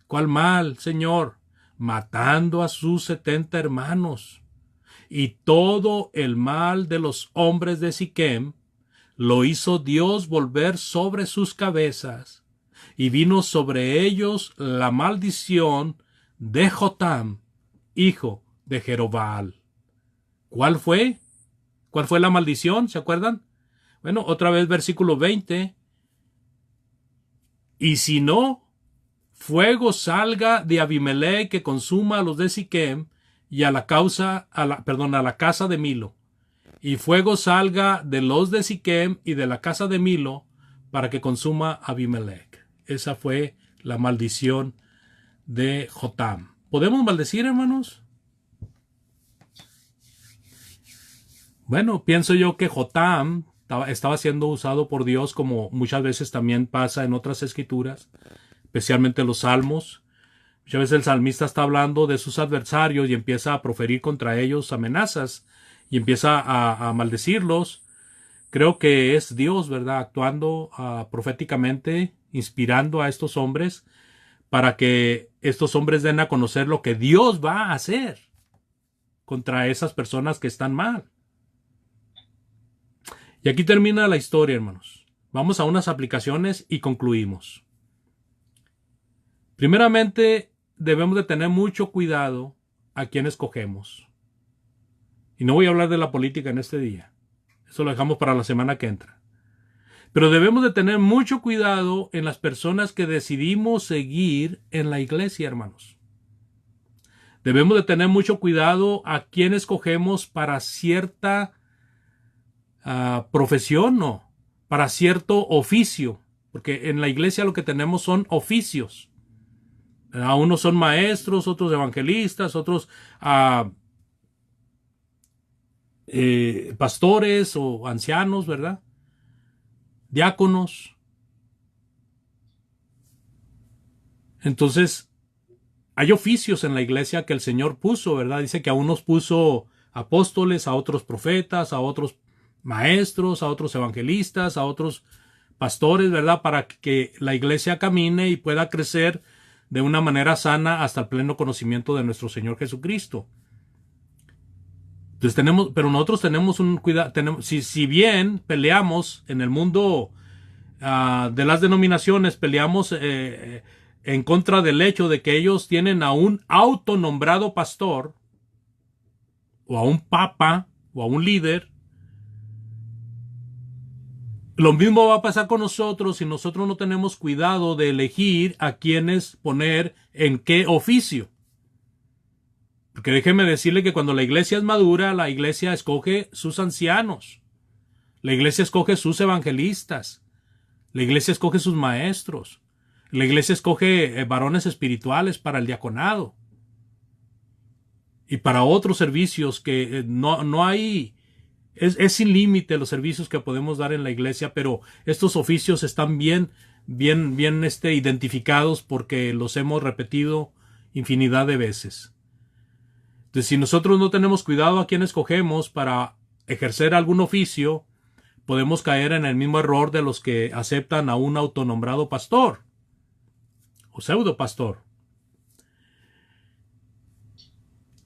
¿Cuál mal, Señor? Matando a sus 70 hermanos. Y todo el mal de los hombres de Siquem lo hizo Dios volver sobre sus cabezas, y vino sobre ellos la maldición de Jotam, hijo de Jerobbaal. ¿Cuál fue? ¿Cuál fue la maldición? ¿Se acuerdan? Bueno, otra vez versículo 20. Y si no, fuego salga de Abimelech que consuma a los de Siquem y a la casa de Milo. Y fuego salga de los de Siquem y de la casa de Milo para que consuma a Abimelech. Esa fue la maldición de Jotam. ¿Podemos maldecir, hermanos? Bueno, pienso yo que Jotam estaba siendo usado por Dios, como muchas veces también pasa en otras escrituras, especialmente los salmos. Muchas veces el salmista está hablando de sus adversarios y empieza a proferir contra ellos amenazas y empieza a maldecirlos. Creo que es Dios, ¿verdad?, actuando proféticamente, inspirando a estos hombres para que estos hombres den a conocer lo que Dios va a hacer contra esas personas que están mal. Y aquí termina la historia, hermanos. Vamos a unas aplicaciones y concluimos. Primeramente, debemos de tener mucho cuidado a quién escogemos. Y no voy a hablar de la política en este día. Eso lo dejamos para la semana que entra. Pero debemos de tener mucho cuidado en las personas que decidimos seguir en la iglesia, hermanos. Debemos de tener mucho cuidado a quién escogemos para cierta profesión, no, para cierto oficio. Porque en la iglesia lo que tenemos son oficios. Unos son maestros, otros evangelistas, otros pastores o ancianos, ¿verdad? Diáconos. Entonces, hay oficios en la iglesia que el Señor puso, ¿verdad? Dice que a unos puso apóstoles, a otros profetas, a otros maestros, a otros evangelistas, a otros pastores, ¿verdad? Para que la iglesia camine y pueda crecer de una manera sana hasta el pleno conocimiento de nuestro Señor Jesucristo. Entonces pero nosotros tenemos un cuidado, si bien peleamos en el mundo de las denominaciones, peleamos en contra del hecho de que ellos tienen a un autonombrado pastor, o a un papa, o a un líder. Lo mismo va a pasar con nosotros si nosotros no tenemos cuidado de elegir a quienes poner en qué oficio. Porque déjeme decirle que cuando la iglesia es madura, la iglesia escoge sus ancianos. La iglesia escoge sus evangelistas. La iglesia escoge sus maestros. La iglesia escoge varones espirituales para el diaconado. Y para otros servicios que no hay... Es sin límite los servicios que podemos dar en la iglesia, pero estos oficios están bien identificados porque los hemos repetido infinidad de veces. Entonces, si nosotros no tenemos cuidado a quién escogemos para ejercer algún oficio, podemos caer en el mismo error de los que aceptan a un autonombrado pastor o pseudo pastor.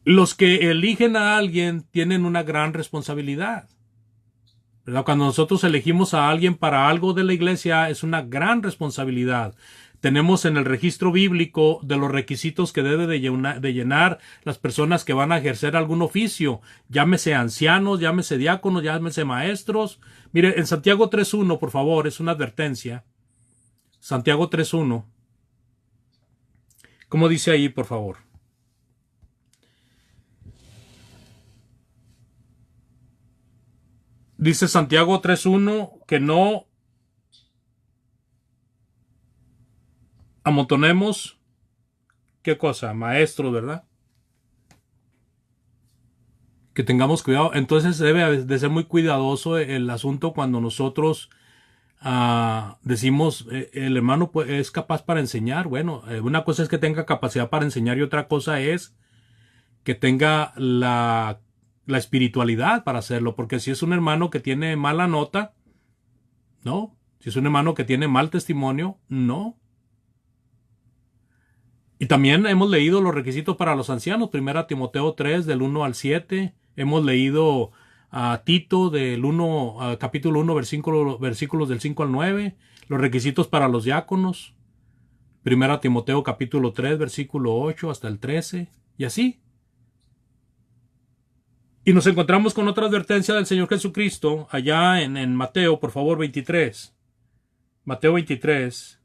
Los que eligen a alguien tienen una gran responsabilidad, ¿verdad? Cuando nosotros elegimos a alguien para algo de la iglesia, es una gran responsabilidad. Tenemos en el registro bíblico de los requisitos que debe de llenar las personas que van a ejercer algún oficio, llámese ancianos, llámese diáconos, llámese maestros. Mire, en Santiago 3.1, por favor, es una advertencia. Santiago 3.1. ¿Cómo dice ahí, por favor? Dice Santiago 3.1 que no amontonemos, ¿qué cosa? Maestros, ¿verdad? Que tengamos cuidado. Entonces debe de ser muy cuidadoso el asunto cuando nosotros decimos, el hermano es capaz para enseñar. Bueno, una cosa es que tenga capacidad para enseñar y otra cosa es que tenga la espiritualidad para hacerlo, porque si es un hermano que tiene mala nota, no. Si es un hermano que tiene mal testimonio, no. Y también hemos leído los requisitos para los ancianos, 1 Timoteo 3, del 1 al 7. Hemos leído a Tito, capítulo 1, versículos del 5 al 9. Los requisitos para los diáconos, 1 Timoteo capítulo 3, versículo 8 hasta el 13. Y así. Y nos encontramos con otra advertencia del Señor Jesucristo, allá en Mateo, por favor, 23. Mateo 23.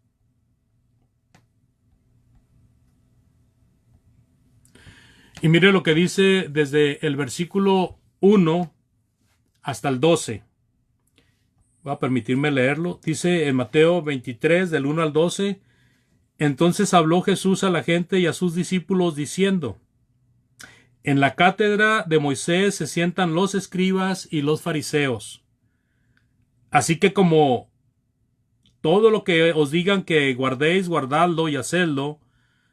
Y mire lo que dice desde el versículo 1 hasta el 12. Voy a permitirme leerlo. Dice en Mateo 23, del 1 al 12. Entonces habló Jesús a la gente y a sus discípulos diciendo: en la cátedra de Moisés se sientan los escribas y los fariseos. Así que como todo lo que os digan que guardéis, guardadlo y hacedlo,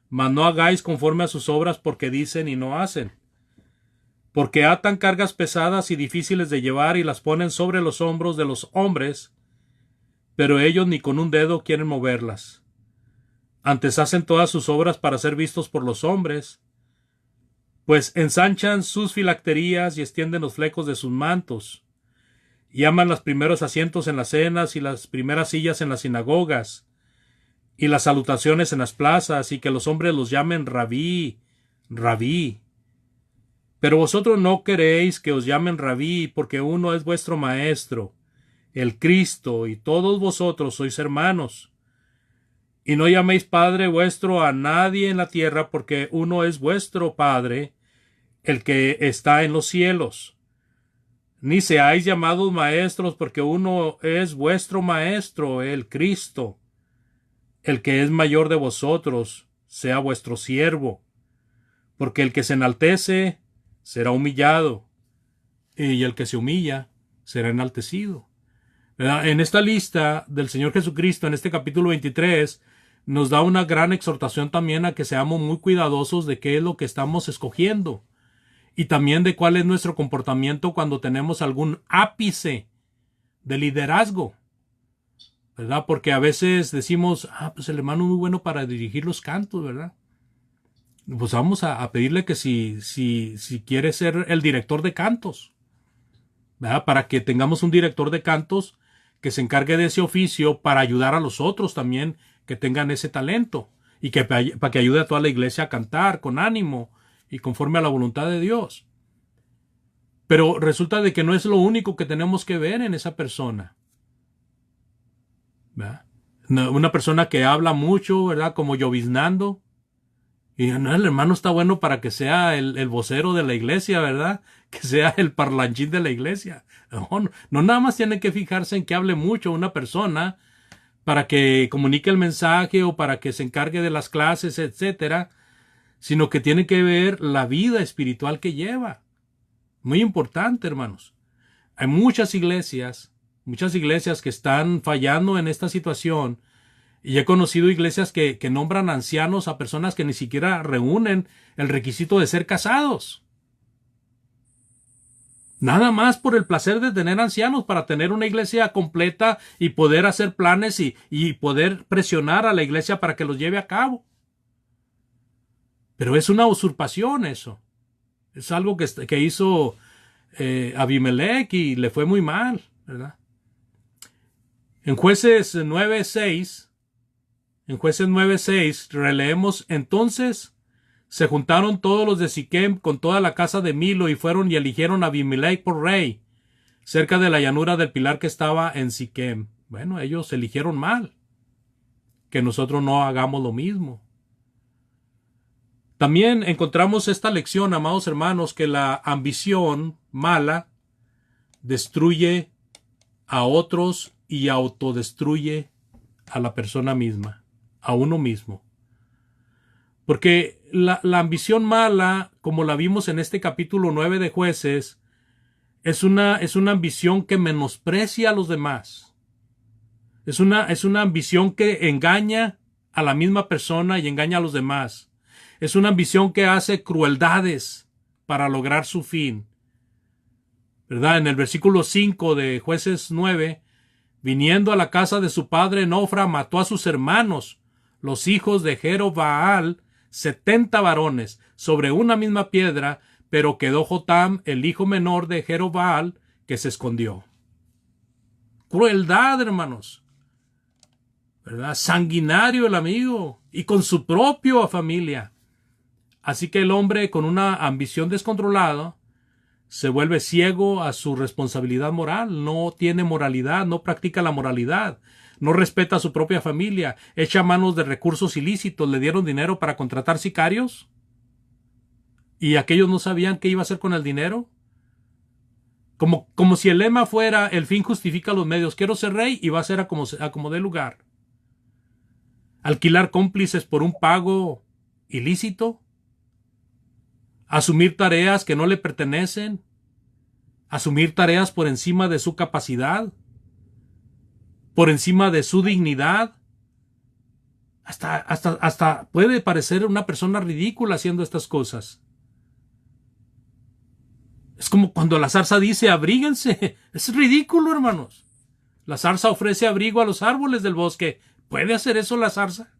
mas no hagáis conforme a sus obras, porque dicen y no hacen. Porque atan cargas pesadas y difíciles de llevar y las ponen sobre los hombros de los hombres, pero ellos ni con un dedo quieren moverlas. Antes hacen todas sus obras para ser vistos por los hombres, pues ensanchan sus filacterías y extienden los flecos de sus mantos, y aman los primeros asientos en las cenas y las primeras sillas en las sinagogas, y las salutaciones en las plazas, y que los hombres los llamen rabí, rabí. Pero vosotros no queréis que os llamen rabí, porque uno es vuestro maestro, el Cristo, y todos vosotros sois hermanos. Y no llaméis Padre vuestro a nadie en la tierra, porque uno es vuestro Padre, el que está en los cielos. Ni seáis llamados maestros, porque uno es vuestro Maestro, el Cristo. El que es mayor de vosotros sea vuestro siervo, porque el que se enaltece será humillado, y el que se humilla será enaltecido. ¿Verdad? En esta lista del Señor Jesucristo, en este capítulo 23, nos da una gran exhortación también a que seamos muy cuidadosos de qué es lo que estamos escogiendo, y también de cuál es nuestro comportamiento cuando tenemos algún ápice de liderazgo, ¿verdad? Porque a veces decimos, pues el hermano es muy bueno para dirigir los cantos, ¿verdad? Pues vamos a pedirle que si quiere ser el director de cantos, ¿verdad? Para que tengamos un director de cantos que se encargue de ese oficio para ayudar a los otros también que tengan ese talento, y que para que ayude a toda la iglesia a cantar con ánimo y conforme a la voluntad de Dios. Pero resulta de que no es lo único que tenemos que ver en esa persona, ¿verdad? Una persona que habla mucho, ¿verdad? Como lloviznando. Y no, el hermano está bueno para que sea el vocero de la iglesia, ¿verdad? Que sea el parlanchín de la iglesia. No nada más tiene que fijarse en que hable mucho una persona para que comunique el mensaje o para que se encargue de las clases, etcétera, sino que tiene que ver la vida espiritual que lleva. Muy importante, hermanos. Hay muchas iglesias que están fallando en esta situación, y he conocido iglesias que nombran ancianos a personas que ni siquiera reúnen el requisito de ser casados. Nada más por el placer de tener ancianos, para tener una iglesia completa y poder hacer planes y poder presionar a la iglesia para que los lleve a cabo. Pero es una usurpación eso. Es algo que hizo Abimelech y le fue muy mal, ¿verdad? En Jueces 9:6 releemos: entonces se juntaron todos los de Siquem con toda la casa de Milo, y fueron y eligieron a Abimelech por rey, cerca de la llanura del pilar que estaba en Siquem. Bueno, ellos eligieron mal. Que nosotros no hagamos lo mismo. También encontramos esta lección, amados hermanos, que la ambición mala destruye a otros y autodestruye a la persona misma, a uno mismo. Porque la ambición mala, como la vimos en este capítulo 9 de Jueces, es una ambición que menosprecia a los demás. Es una ambición que engaña a la misma persona y engaña a los demás. Es una ambición que hace crueldades para lograr su fin, ¿verdad? En el versículo 5 de Jueces 9, viniendo a la casa de su padre Nofra, mató a sus hermanos, los hijos de Jerobaal, 70 varones, sobre una misma piedra, pero quedó Jotam, el hijo menor de Jerobaal, que se escondió. Crueldad, hermanos, ¿verdad? Sanguinario el amigo, y con su propia familia. Así que el hombre, con una ambición descontrolada, se vuelve ciego a su responsabilidad moral, no tiene moralidad, no practica la moralidad, no respeta a su propia familia, echa manos de recursos ilícitos. Le dieron dinero para contratar sicarios y aquellos no sabían qué iba a hacer con el dinero. Como si el lema fuera: el fin justifica los medios. Quiero ser rey y va a ser a como dé lugar. Alquilar cómplices por un pago ilícito. Asumir tareas que no le pertenecen. Asumir tareas por encima de su capacidad. Por encima de su dignidad. Hasta puede parecer una persona ridícula haciendo estas cosas. Es como cuando la zarza dice: abríguense. Es ridículo, hermanos. La zarza ofrece abrigo a los árboles del bosque. ¿Puede hacer eso la zarza?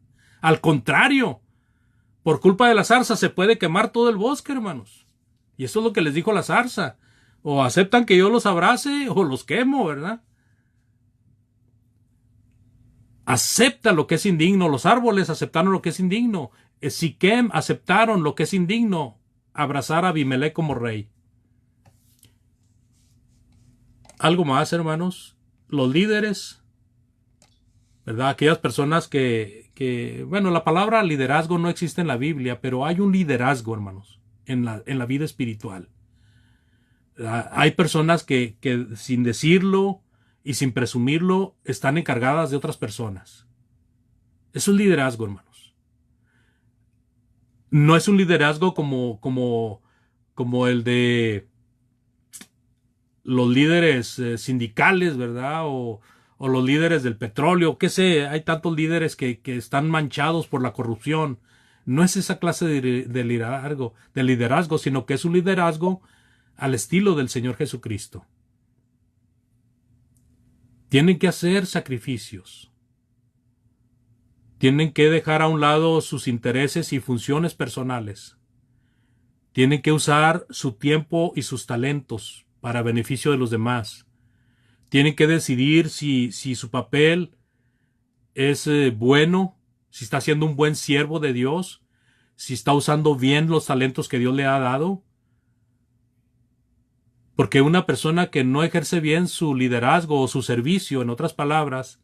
Al contrario, por culpa de la zarza se puede quemar todo el bosque, hermanos. Y eso es lo que les dijo la zarza. O aceptan que yo los abrace o los quemo, ¿verdad? Acepta lo que es indigno. Los árboles aceptaron lo que es indigno. Siquem aceptaron lo que es indigno. Abrazar a Abimelech como rey. Algo más, hermanos. Los líderes, ¿verdad? Aquellas personas bueno, la palabra liderazgo no existe en la Biblia, pero hay un liderazgo, hermanos, en la vida espiritual. Hay personas que sin decirlo y sin presumirlo están encargadas de otras personas. Es un liderazgo, hermanos. No es un liderazgo como el de los líderes sindicales, ¿verdad? O los líderes del petróleo, qué sé, hay tantos líderes que están manchados por la corrupción. No es esa clase de liderazgo, sino que es un liderazgo al estilo del Señor Jesucristo. Tienen que hacer sacrificios. Tienen que dejar a un lado sus intereses y funciones personales. Tienen que usar su tiempo y sus talentos para beneficio de los demás. Tienen que decidir si su papel es bueno, si está siendo un buen siervo de Dios, si está usando bien los talentos que Dios le ha dado. Porque una persona que no ejerce bien su liderazgo o su servicio, en otras palabras,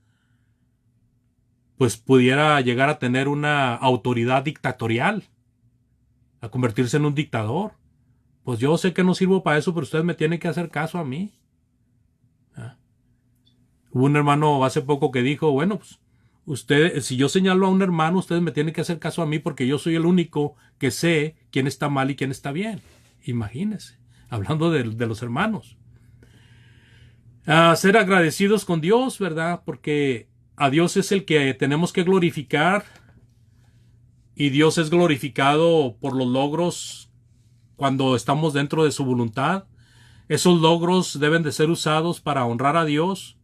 pues pudiera llegar a tener una autoridad dictatorial, a convertirse en un dictador. Pues yo sé que no sirvo para eso, pero ustedes me tienen que hacer caso a mí. Hubo un hermano hace poco que dijo, bueno, pues si yo señalo a un hermano, ustedes me tienen que hacer caso a mí porque yo soy el único que sé quién está mal y quién está bien. Imagínense, hablando de los hermanos. Ser agradecidos con Dios, ¿verdad? Porque a Dios es el que tenemos que glorificar y Dios es glorificado por los logros cuando estamos dentro de su voluntad. Esos logros deben de ser usados para honrar a Dios.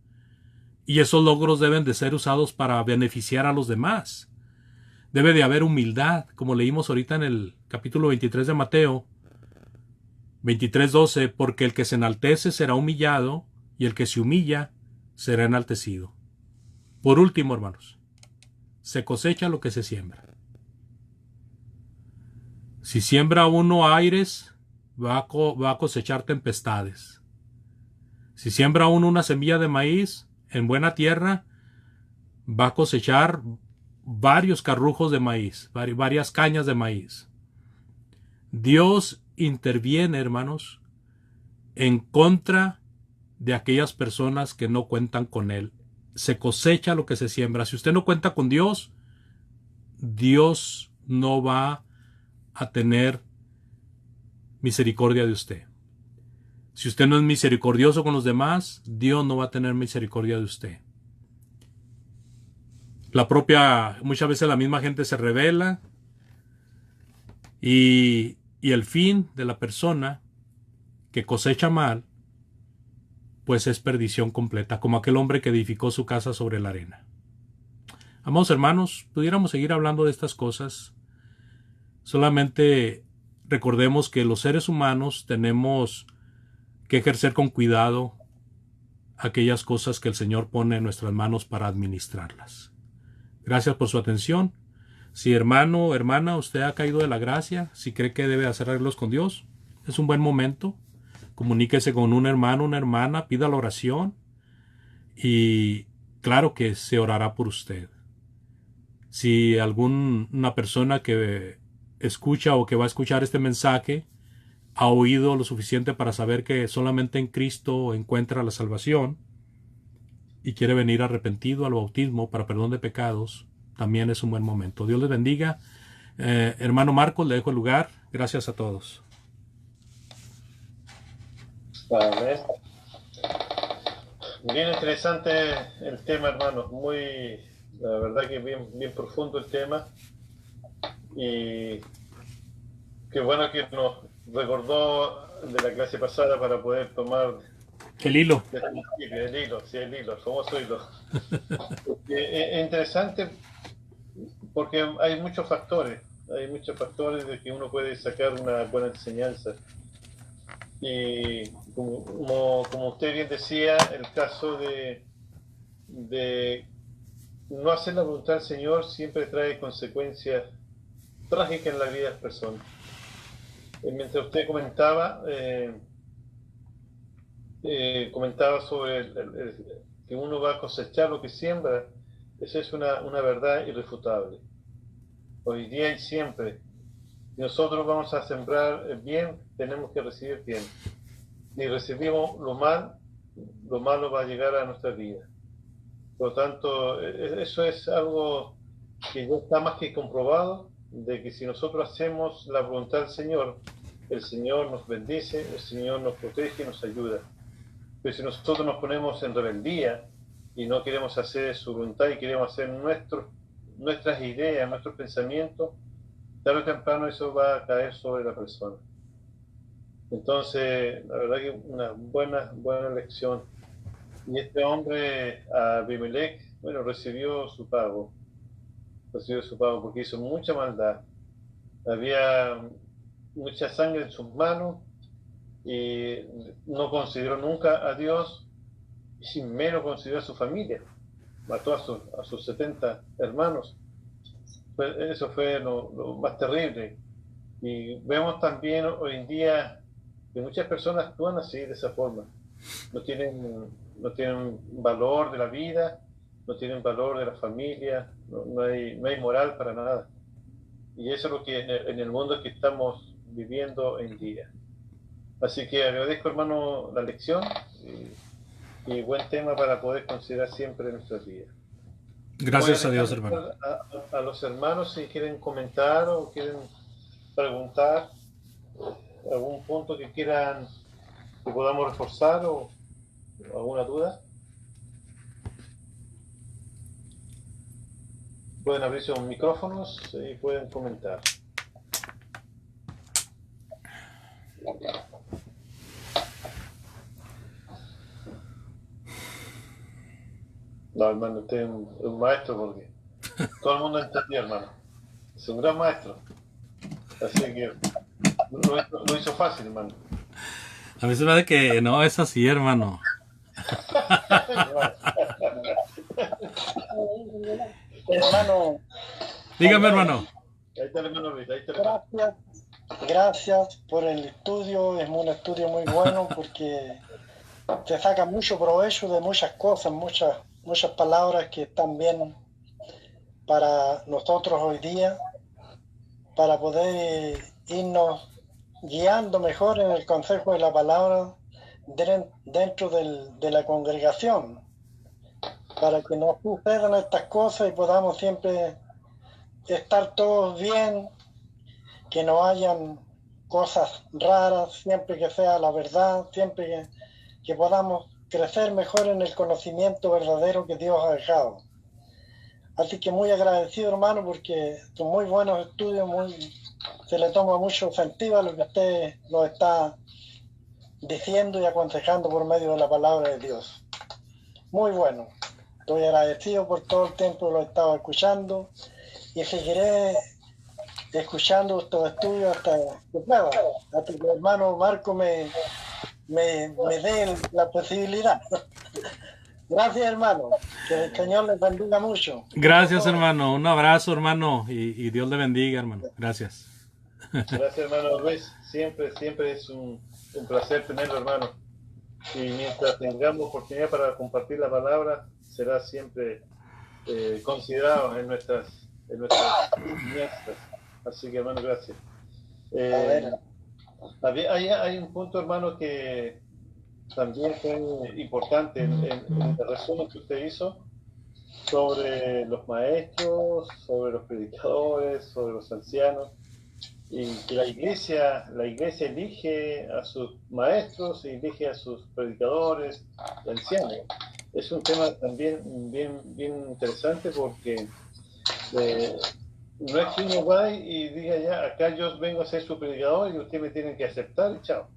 Y esos logros deben de ser usados para beneficiar a los demás. Debe de haber humildad, como leímos ahorita en el capítulo 23 de Mateo, 23:12, porque el que se enaltece será humillado, y el que se humilla será enaltecido. Por último, hermanos, se cosecha lo que se siembra. Si siembra uno aires, va a cosechar tempestades. Si siembra uno una semilla de maíz, en buena tierra, va a cosechar varios carrujos de maíz, varias cañas de maíz. Dios interviene, hermanos, en contra de aquellas personas que no cuentan con Él. Se cosecha lo que se siembra. Si usted no cuenta con Dios, Dios no va a tener misericordia de usted. Si usted no es misericordioso con los demás, Dios no va a tener misericordia de usted. Muchas veces la misma gente se rebela y el fin de la persona que cosecha mal, pues es perdición completa, como aquel hombre que edificó su casa sobre la arena. Amados hermanos, pudiéramos seguir hablando de estas cosas. Solamente recordemos que los seres humanos tenemos que ejercer con cuidado aquellas cosas que el Señor pone en nuestras manos para administrarlas. Gracias por su atención. Si hermano o hermana usted ha caído de la gracia, si cree que debe hacer arreglos con Dios, es un buen momento. Comuníquese con un hermano, una hermana, pida la oración y claro que se orará por usted. Si alguna persona que escucha o que va a escuchar este mensaje ha oído lo suficiente para saber que solamente en Cristo encuentra la salvación y quiere venir arrepentido al bautismo para perdón de pecados, también es un buen momento. Dios les bendiga. Hermano Marcos, le dejo el lugar. Gracias a todos. Amén. Bien interesante el tema, hermano. La verdad que bien profundo el tema. Y qué bueno que nos recordó de la clase pasada para poder tomar el hilo. El hilo, famoso hilo. Es interesante porque hay muchos factores de que uno puede sacar una buena enseñanza. Y como usted bien decía, el caso de no hacer la voluntad del Señor siempre trae consecuencias trágicas en la vida de las personas. Mientras usted comentaba sobre que uno va a cosechar lo que siembra, esa es una verdad irrefutable. Hoy día y siempre, si nosotros vamos a sembrar bien, tenemos que recibir bien. Si recibimos lo malo va a llegar a nuestra vida. Por lo tanto, eso es algo que ya está más que comprobado, de que si nosotros hacemos la voluntad del Señor, el Señor nos bendice, el Señor nos protege, nos ayuda. Pero si nosotros nos ponemos en rebeldía y no queremos hacer su voluntad y queremos hacer nuestras ideas, nuestros pensamientos, tarde o temprano eso va a caer sobre la persona. Entonces, la verdad que una buena lección. Y este hombre, Abimelech, bueno, recibió su pago porque hizo mucha maldad. Había mucha sangre en sus manos y no consideró nunca a Dios, y sin menos consideró a su familia. Mató a sus 70 hermanos. Eso fue lo más terrible. Y vemos también hoy en día que muchas personas actúan así, de esa forma. No tienen valor de la vida, no tienen valor de la familia, no hay moral para nada. Y eso es lo que en el mundo que estamos viviendo hoy en día. Así que agradezco, hermano, la lección y buen tema para poder considerar siempre en nuestras vidas. Gracias a Dios, hermano. A los hermanos, si quieren comentar o quieren preguntar algún punto que quieran que podamos reforzar o alguna duda, pueden abrir sus micrófonos y pueden comentar. No, hermano, usted es un maestro porque todo el mundo entendió, hermano. Es un gran maestro. Así que lo hizo fácil, hermano. A mí se me hace que no es así, hermano. Hermano. Dígame, hermano. Ahí está el hermano Luis, ahí está el hermano. Gracias por el estudio, es un estudio muy bueno porque se saca mucho provecho de muchas cosas, muchas palabras que están bien para nosotros hoy día, para poder irnos guiando mejor en el consejo de la palabra dentro de la congregación, para que no sucedan estas cosas y podamos siempre estar todos bien, que no hayan cosas raras, siempre que sea la verdad, siempre que podamos crecer mejor en el conocimiento verdadero que Dios ha dejado. Así que muy agradecido, hermano, porque son muy buenos estudios, se le toma mucho sentido a lo que usted nos está diciendo y aconsejando por medio de la palabra de Dios. Muy bueno. Estoy agradecido por todo el tiempo que lo he estado escuchando y seguiré escuchando estos estudios hasta que pueda, hasta que el hermano Marco me dé la posibilidad. Gracias, hermano. Que el Señor les bendiga mucho. Gracias, hermano. Un abrazo, hermano, y Dios le bendiga, hermano. Gracias. Gracias, hermano Luis. Siempre es un placer tenerlo, hermano. Y mientras tengamos oportunidad para compartir la palabra, será siempre considerado en nuestras enseñanzas. Así que, hermano, gracias. Hay un punto, hermano, que también fue importante en el resumen que usted hizo sobre los maestros, sobre los predicadores, sobre los ancianos, y que la iglesia elige a sus maestros, elige a sus predicadores y ancianos. Es un tema también bien interesante porque no es que uno va y diga ya, acá yo vengo a ser su predicador y usted me tiene que aceptar y chao.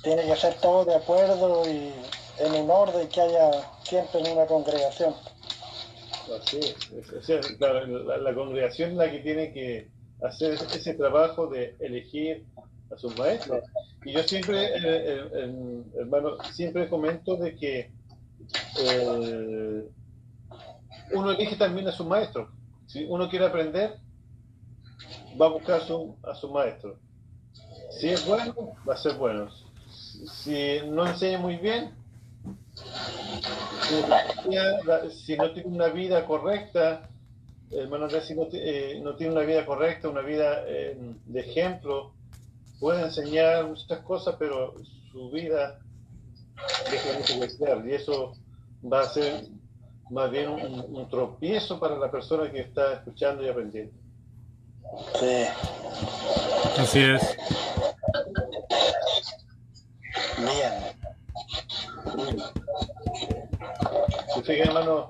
Tiene que ser todo de acuerdo y en un orden que haya siempre en una congregación. Así es. O sea, claro, la congregación es la que tiene que hacer ese trabajo de elegir a sus maestros. Y yo siempre, hermano, siempre comento de que eh, uno elige también a sus maestros. Si uno quiere aprender, va a buscar a su maestro. Si es bueno, va a ser bueno. Si no enseña muy bien, si no tiene una vida correcta, hermano Andrés, si no tiene una vida correcta, una vida de ejemplo, puede enseñar muchas cosas, pero su vida deja mucho que desear. Y eso va a ser más bien un tropiezo para la persona que está escuchando y aprendiendo. Sí, Así es. bien. Se fija, hermano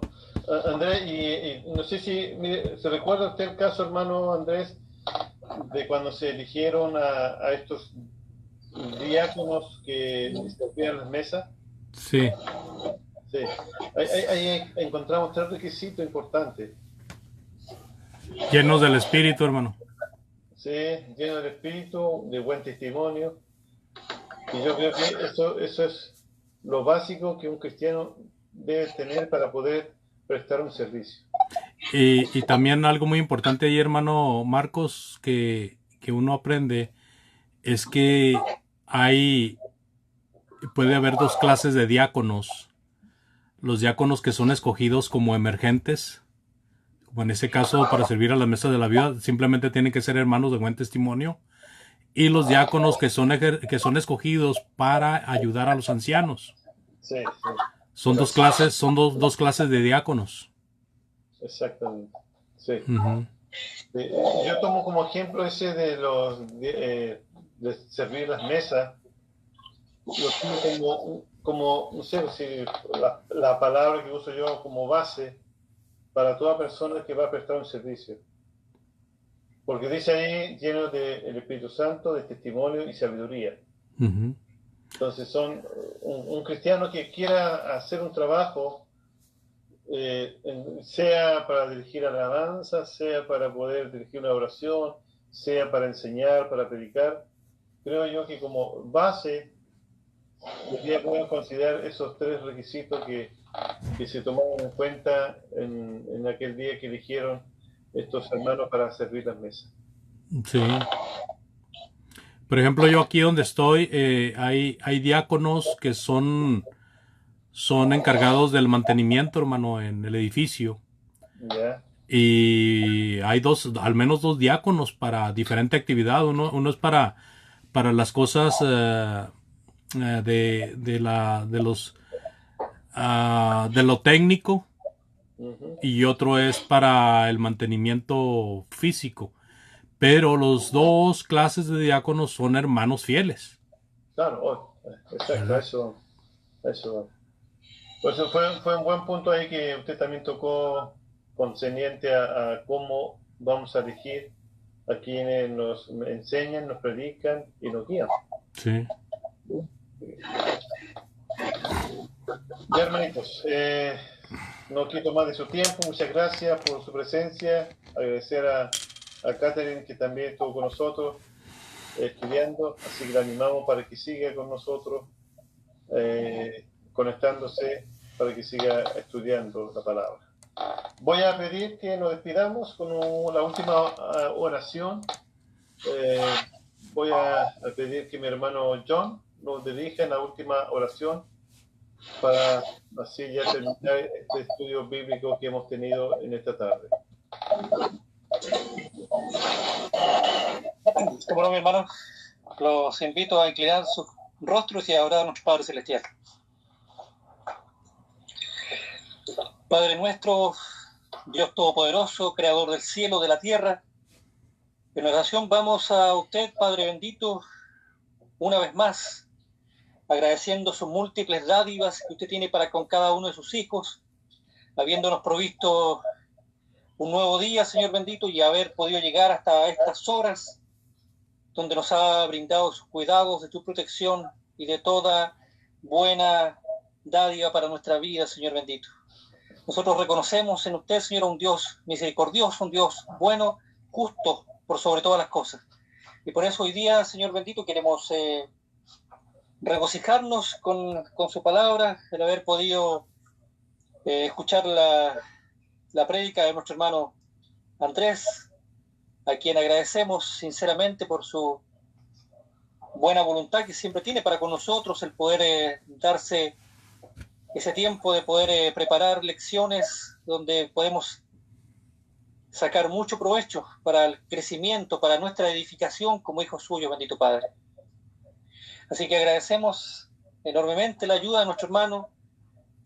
Andrés, y no sé si mire, se recuerda usted el caso, hermano Andrés, de cuando se eligieron a estos diáconos que servían las mesas. Sí, Sí. Ahí encontramos tres requisitos importantes. llenos del Espíritu, hermano. Sí, lleno del Espíritu, de buen testimonio. Y yo creo que eso es lo básico que un cristiano debe tener para poder prestar un servicio. Y también algo muy importante ahí, hermano Marcos, que uno aprende, es que puede haber dos clases de diáconos. Los diáconos que son escogidos como emergentes, como en ese caso para servir a la mesa de la vida, simplemente tienen que ser hermanos de buen testimonio. Y los diáconos que son escogidos para ayudar a los ancianos. Sí, sí. Son dos clases, dos clases de diáconos. Exactamente. Sí. Uh-huh. Yo tomo como ejemplo ese de servir las mesas. Lo tomo como no sé si la palabra que uso yo como base para toda persona que va a prestar un servicio. Porque dice ahí lleno del Espíritu Santo, de testimonio y sabiduría. Uh-huh. Entonces son un cristiano que quiera hacer un trabajo, sea para dirigir alabanza, sea para poder dirigir una oración, sea para enseñar, para predicar. Creo yo que como base ya pueden considerar esos tres requisitos que se tomaron en cuenta en aquel día que eligieron estos hermanos para servir las mesas. Sí. Por ejemplo, yo aquí donde estoy, hay diáconos que son encargados del mantenimiento, hermano, en el edificio. ¿Ya? Y hay al menos dos diáconos para diferente actividad. Uno es para las cosas de lo técnico, Uh-huh. y otro es para el mantenimiento físico. Pero los dos clases de diáconos son hermanos fieles. Claro, exacto, eso. Pues fue un buen punto ahí que usted también tocó concerniente a cómo vamos a elegir a quienes nos enseñan, nos predican y nos guían. Sí. Ya, hermanitos, no quito más de su tiempo. Muchas gracias por su presencia. Agradecer a Catherine, que también estuvo con nosotros estudiando, así que la animamos para que siga con nosotros, conectándose para que siga estudiando la palabra. Voy a pedir que nos despidamos con la última oración. Voy a pedir que mi hermano John nos dirija en la última oración para así ya terminar este estudio bíblico que hemos tenido en esta tarde. Como no, mi hermano, los invito a inclinar sus rostros y a orar a nuestro Padre Celestial. Padre nuestro, Dios Todopoderoso, Creador del cielo, de la tierra, en oración vamos a usted, Padre bendito, una vez más, agradeciendo sus múltiples dádivas que usted tiene para con cada uno de sus hijos, habiéndonos provisto un nuevo día, Señor bendito, y haber podido llegar hasta estas horas, donde nos ha brindado sus cuidados, de tu protección y de toda buena dádiva para nuestra vida, Señor bendito. Nosotros reconocemos en usted, Señor, un Dios misericordioso, un Dios bueno, justo por sobre todas las cosas. Y por eso hoy día, Señor bendito, queremos regocijarnos con su palabra, el haber podido escuchar la prédica de nuestro hermano Andrés, a quien agradecemos sinceramente por su buena voluntad que siempre tiene para con nosotros, el poder darse ese tiempo de poder preparar lecciones donde podemos sacar mucho provecho para el crecimiento, para nuestra edificación como hijos suyos, bendito Padre. Así que agradecemos enormemente la ayuda de nuestro hermano,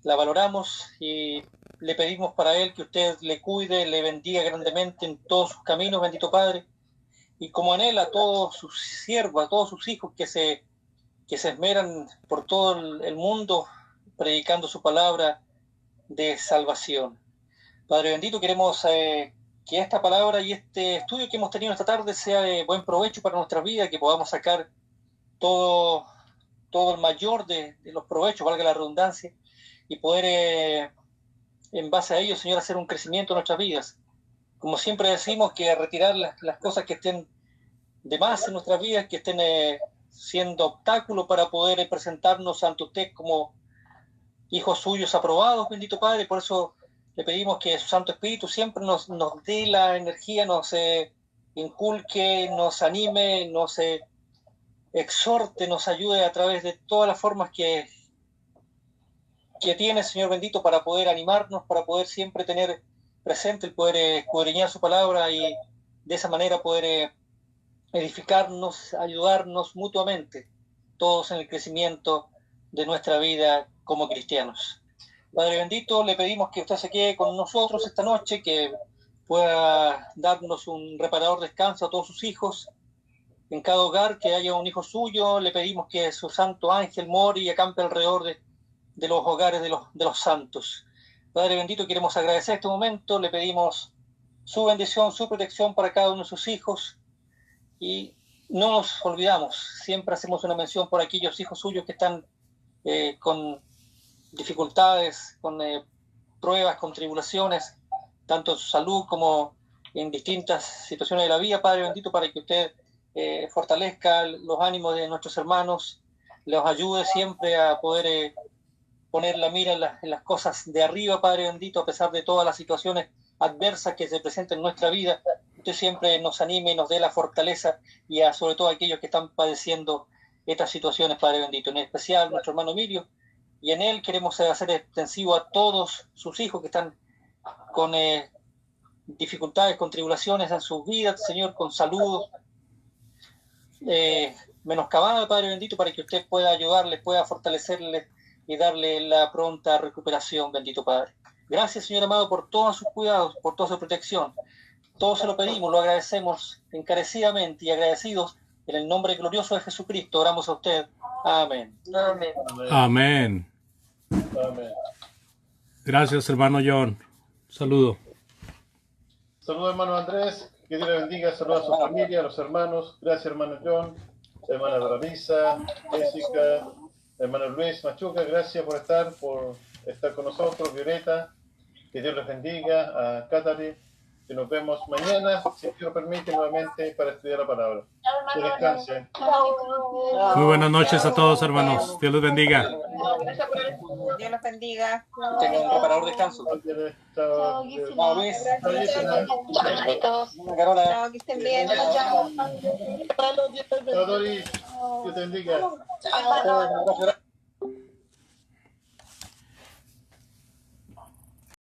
la valoramos y le pedimos para él que usted le cuide, le bendiga grandemente en todos sus caminos, bendito Padre, y como anhela a todos sus siervos, a todos sus hijos que se esmeran por todo el mundo predicando su palabra de salvación. Padre bendito, queremos que esta palabra y este estudio que hemos tenido esta tarde sea de buen provecho para nuestra vida, que podamos sacar todo el mayor de los provechos, valga la redundancia, y poder en base a ello, Señor, hacer un crecimiento en nuestras vidas. Como siempre decimos, que retirar las cosas que estén de más en nuestras vidas, que estén siendo obstáculos para poder presentarnos ante usted como hijos suyos aprobados, bendito Padre. Por eso le pedimos que su Santo Espíritu siempre nos dé la energía, nos inculque, nos anime, nos exhorte, nos ayude a través de todas las formas que tiene, Señor bendito, para poder animarnos, para poder siempre tener presente el poder escudriñar su palabra y de esa manera poder edificarnos, ayudarnos mutuamente, todos en el crecimiento de nuestra vida como cristianos. Padre bendito, le pedimos que usted se quede con nosotros esta noche, que pueda darnos un reparador descanso a todos sus hijos, en cada hogar que haya un hijo suyo. Le pedimos que su santo ángel more y acampe alrededor de los hogares de los santos. Padre bendito, queremos agradecer este momento, le pedimos su bendición, su protección para cada uno de sus hijos, y no nos olvidamos, siempre hacemos una mención por aquellos hijos suyos que están con dificultades, con pruebas, con tribulaciones, tanto en su salud como en distintas situaciones de la vida. Padre bendito, para que usted fortalezca los ánimos de nuestros hermanos, los ayude siempre a poder poner la mira en las cosas de arriba, Padre bendito, a pesar de todas las situaciones adversas que se presentan en nuestra vida. Usted siempre nos anime y nos dé la fortaleza, y sobre todo a aquellos que están padeciendo estas situaciones, Padre bendito, en especial nuestro hermano Emilio, y en él queremos hacer extensivo a todos sus hijos que están con dificultades, con tribulaciones en sus vidas, Señor, con salud menoscabada, Padre bendito, para que usted pueda ayudarles, pueda fortalecerles y darle la pronta recuperación, bendito Padre. Gracias, Señor amado, por todos sus cuidados, por toda su protección. Todo se lo pedimos, lo agradecemos encarecidamente, y agradecidos en el nombre glorioso de Jesucristo oramos a usted. Amén. Amén. Amén. Amén. Gracias, hermano John. Saludo. Saludos, hermano Andrés. Que Dios le bendiga. Saludos a su familia, a los hermanos. Gracias, hermano John, hermana Bravisa, Jessica, hermano Luis Machuca. Gracias por estar con nosotros. Violeta, que Dios les bendiga. A Catherine, que nos vemos mañana, si Dios lo permite, nuevamente para estudiar la palabra. Que descansen. Muy buenas noches a todos, hermanos. Dios los bendiga. Dios los bendiga. Tengan un reparador descanso. Chao. Chao, Luis. Carola. Chao, que estén bien. Chao. Chao, Doris. Que te bendiga. Chao.